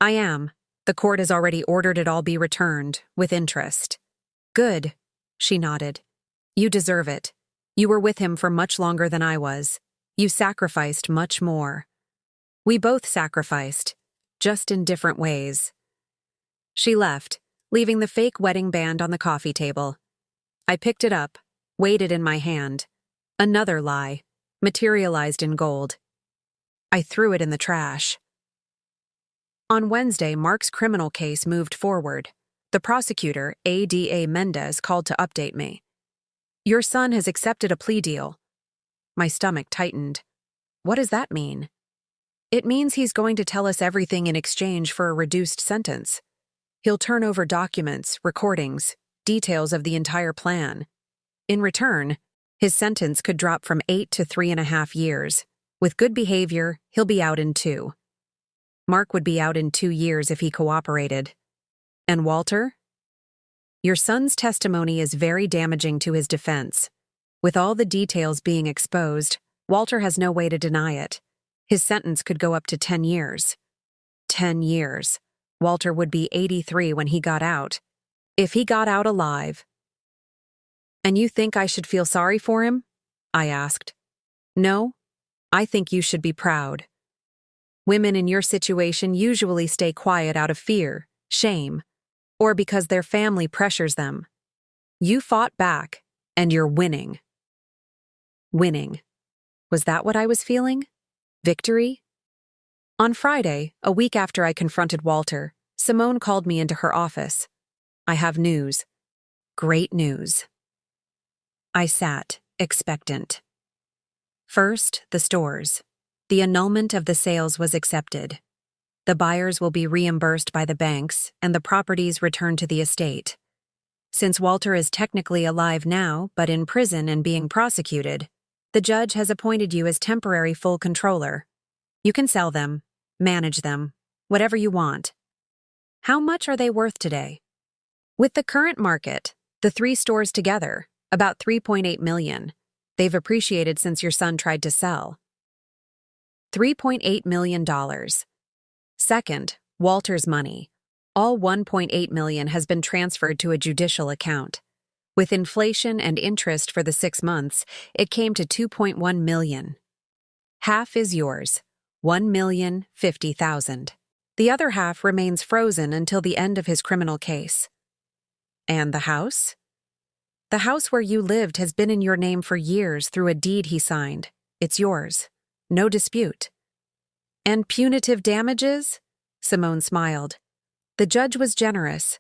I am. The court has already ordered it all be returned, with interest. Good, she nodded. You deserve it. You were with him for much longer than I was. You sacrificed much more. We both sacrificed, just in different ways. She left, leaving the fake wedding band on the coffee table. I picked it up, weighed it in my hand. Another lie, materialized in gold. I threw it in the trash. On Wednesday, Mark's criminal case moved forward. The prosecutor, Ada Mendez, called to update me. Your son has accepted a plea deal. My stomach tightened. What does that mean? It means he's going to tell us everything in exchange for a reduced sentence. He'll turn over documents, recordings, details of the entire plan. In return, his sentence could drop from 8 to 3.5 years. With good behavior, he'll be out in 2. Mark would be out in 2 years if he cooperated. And Walter? Your son's testimony is very damaging to his defense. With all the details being exposed, Walter has no way to deny it. His sentence could go up to 10 years. 10 years. Walter would be 83 when he got out. If he got out alive. And you think I should feel sorry for him? I asked. No, I think you should be proud. Women in your situation usually stay quiet out of fear, shame, or because their family pressures them. You fought back, and you're winning. Winning. Was that what I was feeling? Victory? On Friday, a week after I confronted Walter, Simone called me into her office. I have news. Great news. I sat, expectant. First, the stores. The annulment of the sales was accepted. The buyers will be reimbursed by the banks and the properties returned to the estate. Since Walter is technically alive now, but in prison and being prosecuted, the judge has appointed you as temporary full controller. You can sell them, manage them, whatever you want. How much are they worth today? With the current market, the 3 stores together, about $3.8 million. They've appreciated since your son tried to sell. $3.8 million. Second, Walter's money. All $1.8 million has been transferred to a judicial account. With inflation and interest for the 6 months, it came to $2.1 million. Half is yours, $1,050,000. The other half remains frozen until the end of his criminal case. And the house? The house where you lived has been in your name for years through a deed he signed. It's yours. No dispute. And punitive damages? Simone smiled. The judge was generous.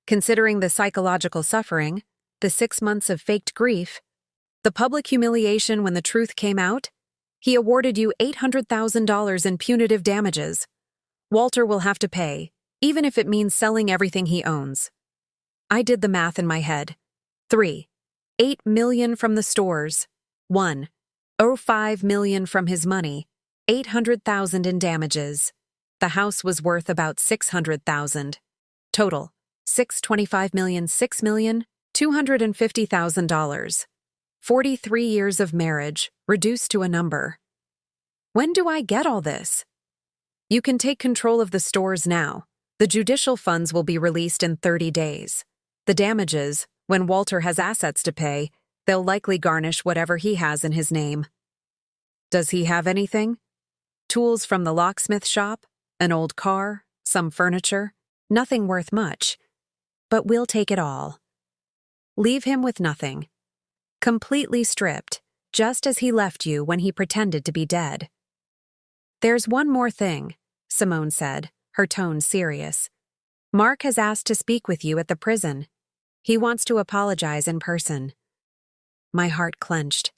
Considering the psychological suffering, the 6 months of faked grief, the public humiliation when the truth came out, he awarded you $800,000 in punitive damages. Walter will have to pay, even if it means selling everything he owns. I did the math in my head. 3. $8 million from the stores. 1. $5 million from his money. $800,000 in damages. The house was worth about $600,000. Total, $625 million, $6,250,000. 43 years of marriage, reduced to a number. When do I get all this? You can take control of the stores now. The judicial funds will be released in 30 days. The damages, when Walter has assets to pay, they'll likely garnish whatever he has in his name. Does he have anything? Tools from the locksmith shop? An old car? Some furniture? Nothing worth much. But we'll take it all. Leave him with nothing. Completely stripped, just as he left you when he pretended to be dead. There's one more thing, Simone said, her tone serious. Mark has asked to speak with you at the prison. He wants to apologize in person. My heart clenched.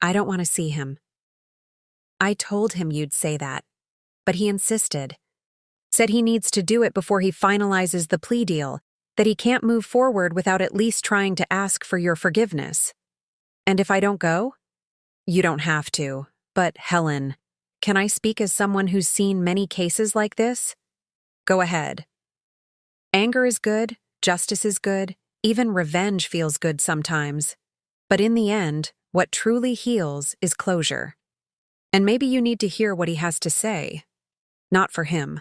I don't want to see him. I told him you'd say that, but he insisted. Said he needs to do it before he finalizes the plea deal, that he can't move forward without at least trying to ask for your forgiveness. And if I don't go? You don't have to. But, Helen, can I speak as someone who's seen many cases like this? Go ahead. Anger is good, justice is good, even revenge feels good sometimes. But in the end, what truly heals is closure. And maybe you need to hear what he has to say. Not for him.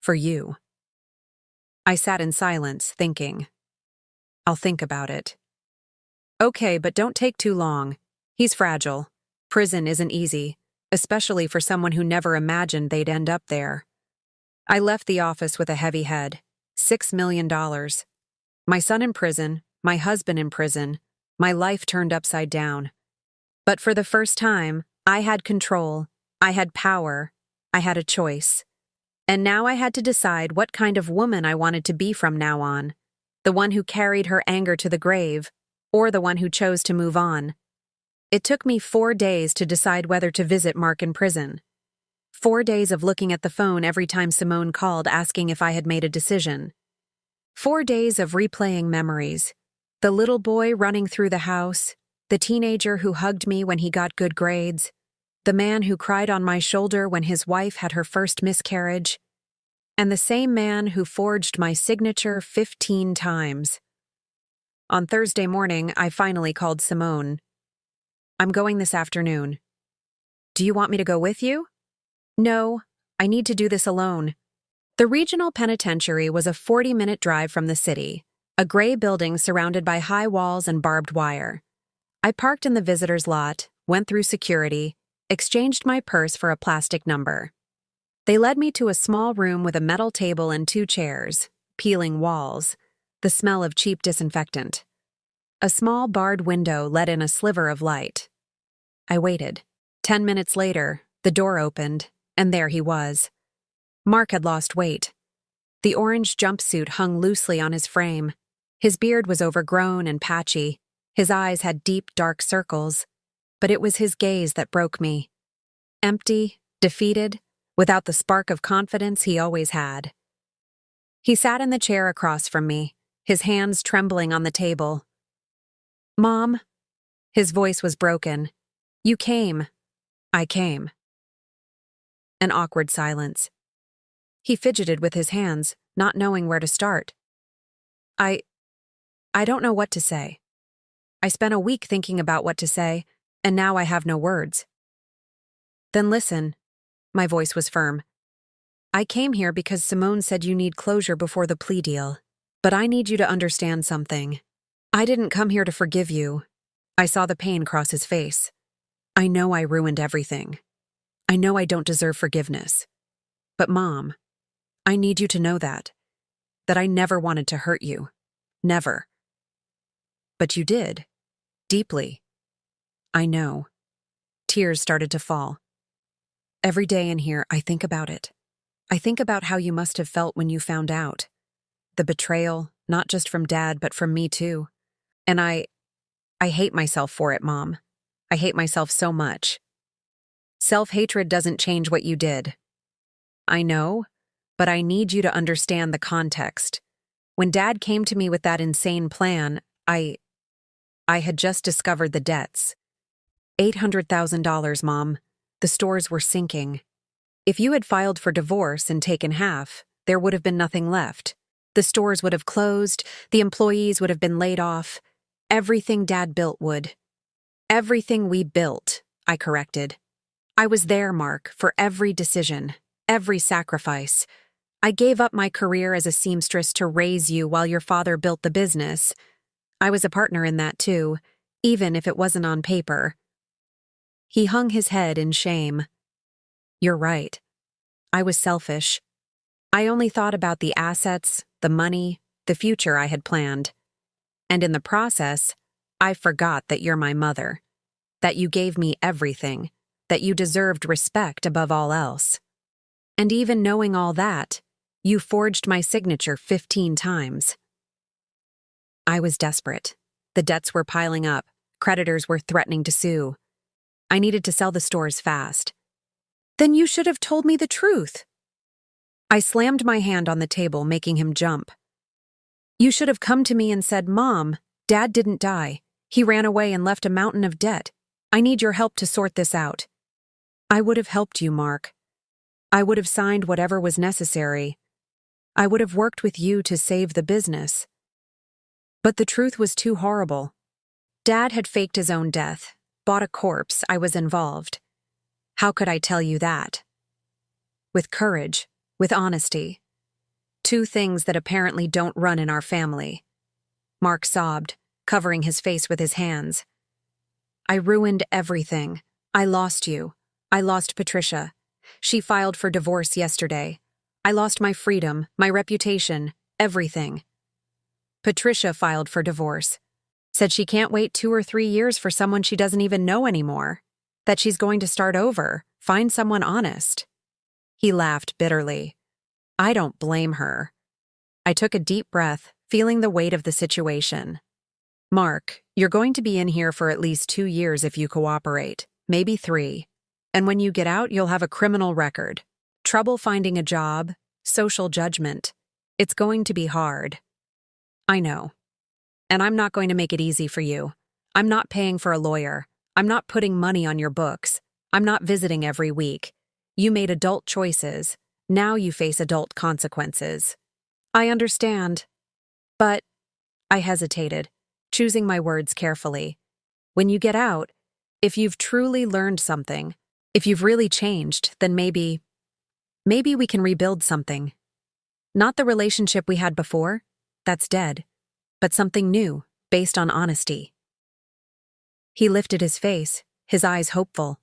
For you. I sat in silence, thinking. I'll think about it. Okay, but don't take too long. He's fragile. Prison isn't easy, especially for someone who never imagined they'd end up there. I left the office with a heavy head. $6 million. My son in prison, my husband in prison, my life turned upside down. But for the first time, I had control, I had power, I had a choice. And now I had to decide what kind of woman I wanted to be from now on. The one who carried her anger to the grave, or the one who chose to move on. It took me 4 days to decide whether to visit Mark in prison. 4 days of looking at the phone every time Simone called asking if I had made a decision. 4 days of replaying memories. The little boy running through the house, the teenager who hugged me when he got good grades, the man who cried on my shoulder when his wife had her first miscarriage, and the same man who forged my signature 15 times. On Thursday morning, I finally called Simone. I'm going this afternoon. Do you want me to go with you? No, I need to do this alone. The regional penitentiary was a 40-minute drive from the city, a gray building surrounded by high walls and barbed wire. I parked in the visitor's lot, went through security, exchanged my purse for a plastic number. They led me to a small room with a metal table and 2 chairs, peeling walls, the smell of cheap disinfectant. A small barred window let in a sliver of light. I waited. 10 minutes later, the door opened, and there he was. Mark had lost weight. The orange jumpsuit hung loosely on his frame. His beard was overgrown and patchy. His eyes had deep, dark circles. But it was his gaze that broke me. Empty, defeated, without the spark of confidence he always had. He sat in the chair across from me, his hands trembling on the table. Mom? His voice was broken. You came. I came. An awkward silence. He fidgeted with his hands, not knowing where to start. I don't know what to say. I spent a week thinking about what to say, and now I have no words. Then listen. My voice was firm. I came here because Simone said you need closure before the plea deal. But I need you to understand something. I didn't come here to forgive you. I saw the pain cross his face. I know I ruined everything. I know I don't deserve forgiveness. But Mom, I need you to know that I never wanted to hurt you. Never. But you did. Deeply. I know. Tears started to fall. Every day in here, I think about it. I think about how you must have felt when you found out. The betrayal, not just from Dad, but from me too. And I hate myself for it, Mom. I hate myself so much. Self-hatred doesn't change what you did. I know, but I need you to understand the context. When Dad came to me with that insane plan, I had just discovered the debts. $800,000, Mom. The stores were sinking. If you had filed for divorce and taken half, there would have been nothing left. The stores would have closed, the employees would have been laid off. Everything Dad built would. Everything we built, I corrected. I was there, Mark, for every decision, every sacrifice. I gave up my career as a seamstress to raise you while your father built the business. I was a partner in that too, even if it wasn't on paper. He hung his head in shame. You're right. I was selfish. I only thought about the assets, the money, the future I had planned. And in the process, I forgot that you're my mother, that you gave me everything, that you deserved respect above all else. And even knowing all that, you forged my signature 15 times. I was desperate. The debts were piling up. Creditors were threatening to sue. I needed to sell the stores fast. Then you should have told me the truth. I slammed my hand on the table, making him jump. You should have come to me and said, Mom, Dad didn't die. He ran away and left a mountain of debt. I need your help to sort this out. I would have helped you, Mark. I would have signed whatever was necessary. I would have worked with you to save the business. But the truth was too horrible. Dad had faked his own death, bought a corpse. I was involved. How could I tell you that? With courage, with honesty. Two things that apparently don't run in our family. Mark sobbed, covering his face with his hands. I ruined everything. I lost you. I lost Patricia. She filed for divorce yesterday. I lost my freedom, my reputation, everything. Patricia filed for divorce. Said she can't wait 2 or 3 years for someone she doesn't even know anymore. That she's going to start over, find someone honest. He laughed bitterly. I don't blame her. I took a deep breath, feeling the weight of the situation. Mark, you're going to be in here for at least 2 years if you cooperate, maybe 3. And when you get out, you'll have a criminal record. Trouble finding a job, social judgment. It's going to be hard. I know. And I'm not going to make it easy for you. I'm not paying for a lawyer. I'm not putting money on your books. I'm not visiting every week. You made adult choices. Now you face adult consequences. I understand. But I hesitated, choosing my words carefully. When you get out, if you've truly learned something, if you've really changed, then maybe we can rebuild something. Not the relationship we had before, that's dead, but something new, based on honesty. He lifted his face, his eyes hopeful.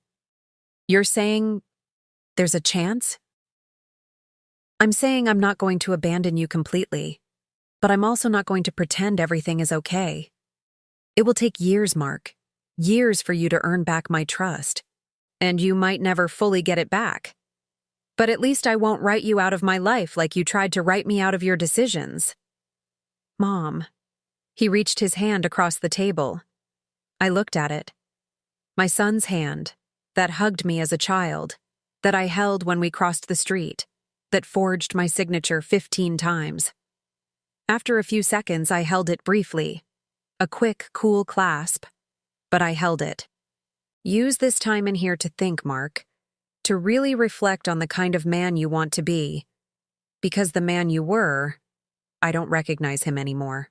You're saying there's a chance? I'm saying I'm not going to abandon you completely, but I'm also not going to pretend everything is okay. It will take years, Mark, years for you to earn back my trust. And you might never fully get it back. But at least I won't write you out of my life like you tried to write me out of your decisions. Mom. He reached his hand across the table. I looked at it. My son's hand, that hugged me as a child, that I held when we crossed the street, that forged my signature 15 times. After a few seconds, I held it briefly. A quick, cool clasp. But I held it. Use this time in here to think, Mark, to really reflect on the kind of man you want to be. Because the man you were, I don't recognize him anymore.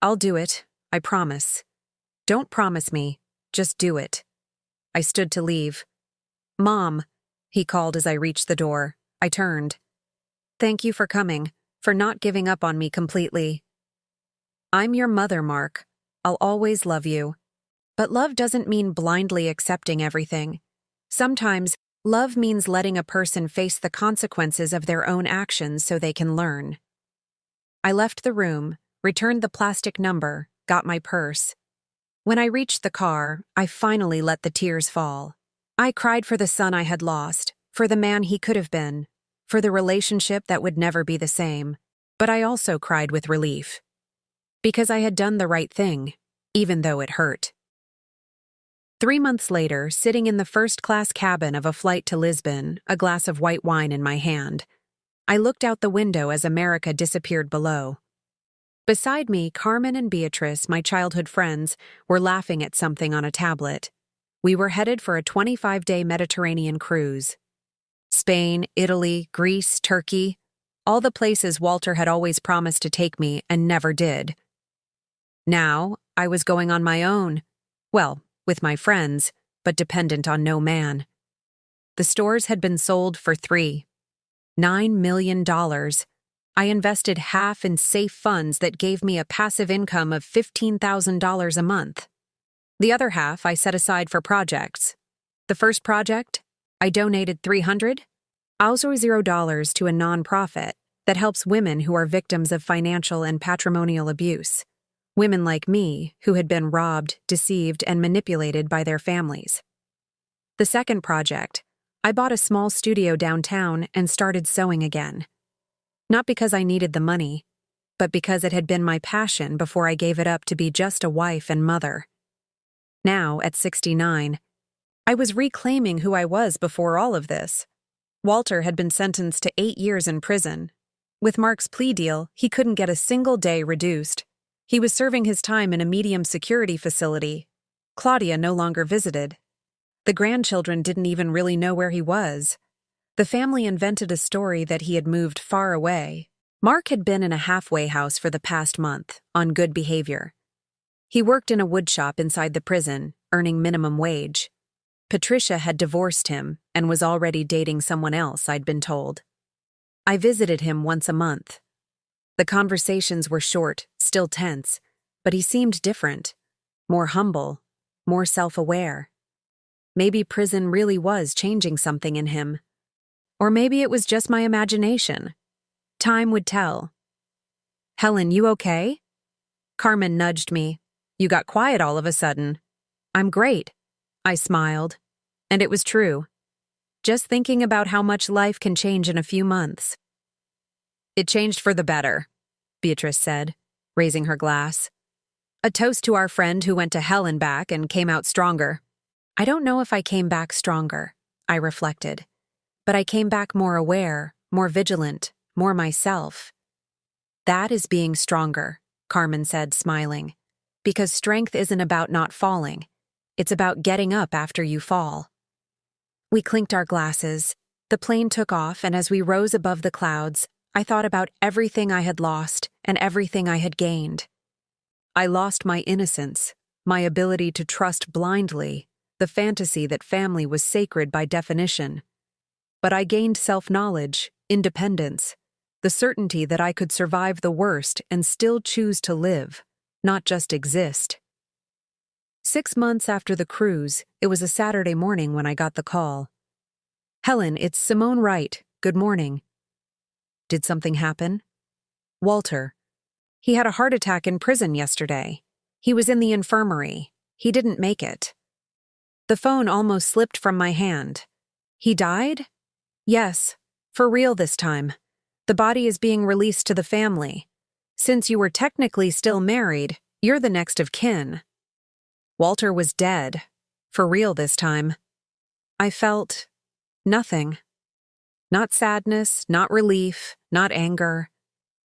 I'll do it, I promise. Don't promise me, just do it. I stood to leave. Mom, he called as I reached the door. I turned. Thank you for coming, for not giving up on me completely. I'm your mother, Mark. I'll always love you. But love doesn't mean blindly accepting everything. Sometimes, love means letting a person face the consequences of their own actions so they can learn. I left the room, returned the plastic number, got my purse. When I reached the car, I finally let the tears fall. I cried for the son I had lost, for the man he could have been, for the relationship that would never be the same. But I also cried with relief. Because I had done the right thing, even though it hurt. 3 months later, sitting in the first-class cabin of a flight to Lisbon, a glass of white wine in my hand, I looked out the window as America disappeared below. Beside me, Carmen and Beatrice, my childhood friends, were laughing at something on a tablet. We were headed for a 25-day Mediterranean cruise. Spain, Italy, Greece, Turkey, all the places Walter had always promised to take me and never did. Now, I was going on my own. Well, with my friends, but dependent on no man. The stores had been sold for $9 million. I invested half in safe funds that gave me a passive income of $15,000 a month. The other half I set aside for projects. The first project, I donated $300 to a nonprofit that helps women who are victims of financial and patrimonial abuse. Women like me who had been robbed, deceived, and manipulated by their families. The second project, I bought a small studio downtown and started sewing again. Not because I needed the money, but because it had been my passion before I gave it up to be just a wife and mother. Now, at 69, I was reclaiming who I was before all of this. Walter had been sentenced to 8 years in prison. With Mark's plea deal, he couldn't get a single day reduced. He was serving his time in a medium security facility. Claudia no longer visited. The grandchildren didn't even really know where he was. The family invented a story that he had moved far away. Mark had been in a halfway house for the past month, on good behavior. He worked in a woodshop inside the prison, earning minimum wage. Patricia had divorced him and was already dating someone else, I'd been told. I visited him once a month. The conversations were short, still tense, but he seemed different, more humble, more self-aware. Maybe prison really was changing something in him. Or maybe it was just my imagination. Time would tell. "Helen, you okay?" Carmen nudged me. "You got quiet all of a sudden." "I'm great," I smiled. And it was true. Just thinking about how much life can change in a few months. "It changed for the better," Beatrice said, raising her glass. "A toast to our friend who went to hell and back and came out stronger." I don't know if I came back stronger, I reflected. But I came back more aware, more vigilant, more myself. "That is being stronger," Carmen said, smiling. "Because strength isn't about not falling. It's about getting up after you fall." We clinked our glasses. The plane took off, and as we rose above the clouds, I thought about everything I had lost and everything I had gained. I lost my innocence, my ability to trust blindly, the fantasy that family was sacred by definition. But I gained self-knowledge, independence, the certainty that I could survive the worst and still choose to live, not just exist. 6 months after the cruise, it was a Saturday morning when I got the call. "Helen, it's Simone Wright. Good morning." "Did something happen?" "Walter. He had a heart attack in prison yesterday. He was in the infirmary. He didn't make it." The phone almost slipped from my hand. "He died?" "Yes. For real this time. The body is being released to the family. Since you were technically still married, you're the next of kin." Walter was dead. For real this time. I felt nothing. Not sadness, not relief, not anger.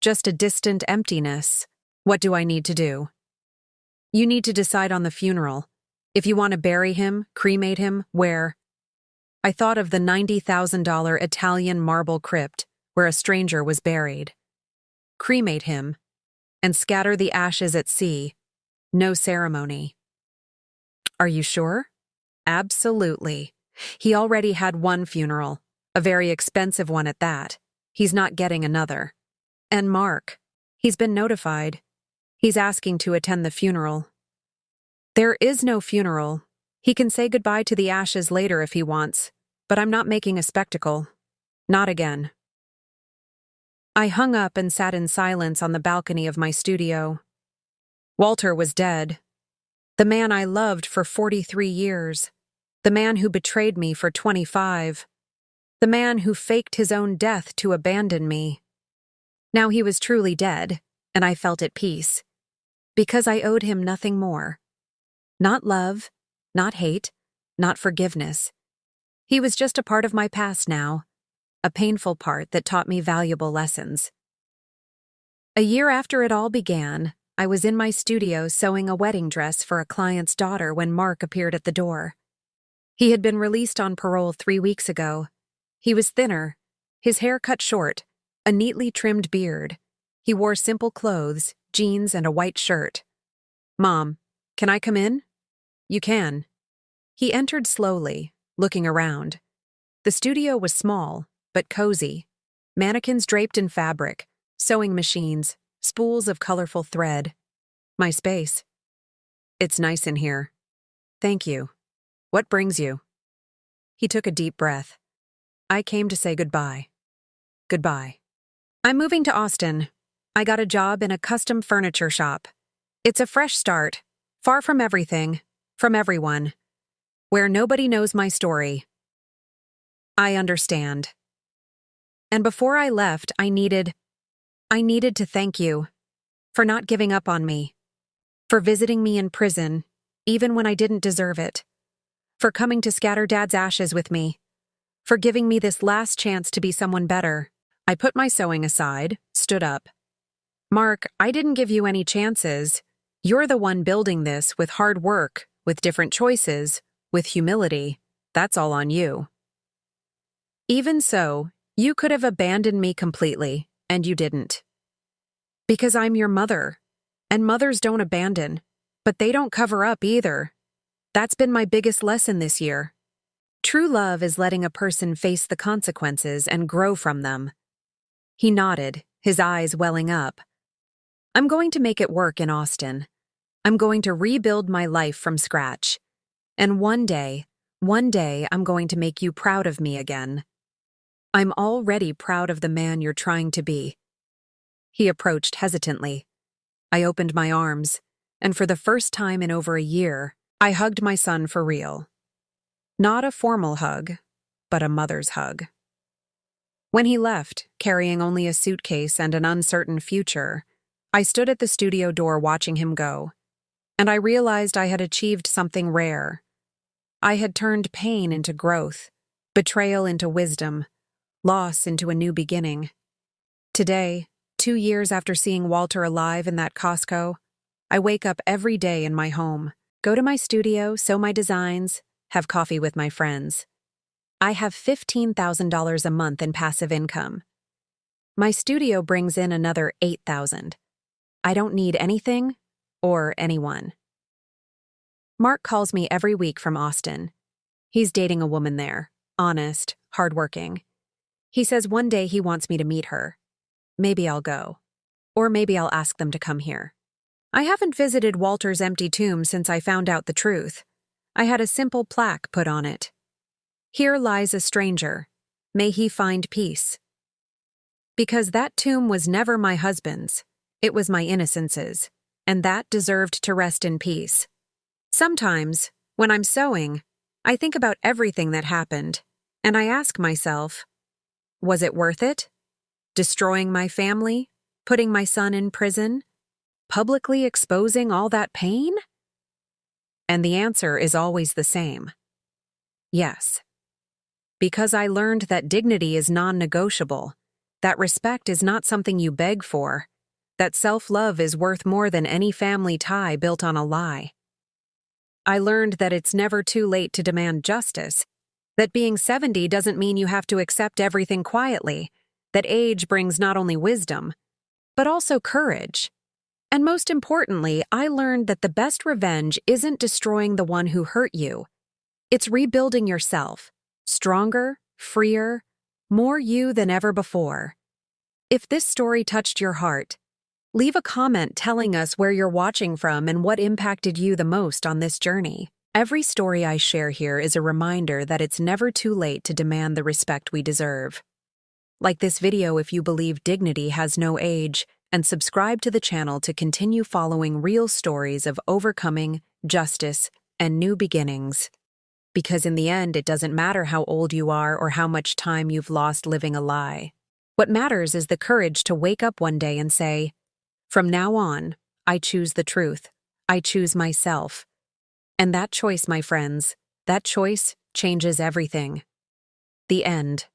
Just a distant emptiness. "What do I need to do?" "You need to decide on the funeral. If you want to bury him, cremate him, where?" I thought of the $90,000 Italian marble crypt where a stranger was buried. Cremate him and scatter the ashes at sea. No ceremony. "Are you sure?" "Absolutely. He already had one funeral, a very expensive one at that. He's not getting another. And Mark, he's been notified. He's asking to attend the funeral." "There is no funeral. He can say goodbye to the ashes later if he wants, but I'm not making a spectacle. Not again." I hung up and sat in silence on the balcony of my studio. Walter was dead. The man I loved for 43 years. The man who betrayed me for 25. The man who faked his own death to abandon me. Now he was truly dead, and I felt at peace. Because I owed him nothing more. Not love, not hate, not forgiveness. He was just a part of my past now, a painful part that taught me valuable lessons. A year after it all began, I was in my studio sewing a wedding dress for a client's daughter when Mark appeared at the door. He had been released on parole 3 weeks ago. He was thinner, his hair cut short, a neatly trimmed beard. He wore simple clothes, jeans, and a white shirt. "Mom, can I come in?" "You can." He entered slowly, looking around. The studio was small, but cozy. Mannequins draped in fabric, sewing machines, spools of colorful thread. My space. "It's nice in here." "Thank you. What brings you?" He took a deep breath. "I came to say goodbye." "Goodbye." "I'm moving to Austin. I got a job in a custom furniture shop. It's a fresh start, far from everything, from everyone. Where nobody knows my story." "I understand." And before I left, I needed to thank you for not giving up on me, for visiting me in prison, even when I didn't deserve it, for coming to scatter Dad's ashes with me, for giving me this last chance to be someone better. I put my sewing aside, stood up. Mark, I didn't give you any chances. You're the one building this with hard work, with different choices, with humility. That's all on you. Even so, you could have abandoned me completely, and you didn't. Because I'm your mother, and mothers don't abandon, but they don't cover up either. That's been my biggest lesson this year. True love is letting a person face the consequences and grow from them. He nodded, his eyes welling up. I'm going to make it work in Austin. I'm going to rebuild my life from scratch. And one day I'm going to make you proud of me again. I'm already proud of the man you're trying to be. He approached hesitantly. I opened my arms, and for the first time in over a year, I hugged my son for real. Not a formal hug, but a mother's hug. When he left, carrying only a suitcase and an uncertain future, I stood at the studio door watching him go, and I realized I had achieved something rare. I had turned pain into growth, betrayal into wisdom, loss into a new beginning. Today, 2 years after seeing Walter alive in that Costco, I wake up every day in my home, go to my studio, sew my designs, have coffee with my friends. I have $15,000 a month in passive income. My studio brings in another $8,000. I don't need anything or anyone. Mark calls me every week from Austin. He's dating a woman there, honest, hardworking. He says one day he wants me to meet her. Maybe I'll go. Or maybe I'll ask them to come here. I haven't visited Walter's empty tomb since I found out the truth. I had a simple plaque put on it. Here lies a stranger. May he find peace. Because that tomb was never my husband's. It was my innocence's, and that deserved to rest in peace. Sometimes, when I'm sewing, I think about everything that happened, and I ask myself, was it worth it? Destroying my family? Putting my son in prison? Publicly exposing all that pain? And the answer is always the same. Yes. Because I learned that dignity is non-negotiable, that respect is not something you beg for, that self-love is worth more than any family tie built on a lie. I learned that it's never too late to demand justice, that being 70 doesn't mean you have to accept everything quietly, that age brings not only wisdom, but also courage. And most importantly, I learned that the best revenge isn't destroying the one who hurt you. It's rebuilding yourself, stronger, freer, more you than ever before. If this story touched your heart, leave a comment telling us where you're watching from and what impacted you the most on this journey. Every story I share here is a reminder that it's never too late to demand the respect we deserve. Like this video if you believe dignity has no age, and subscribe to the channel to continue following real stories of overcoming, justice, and new beginnings. Because in the end, it doesn't matter how old you are or how much time you've lost living a lie. What matters is the courage to wake up one day and say, from now on, I choose the truth. I choose myself. And that choice, my friends, that choice changes everything. The end.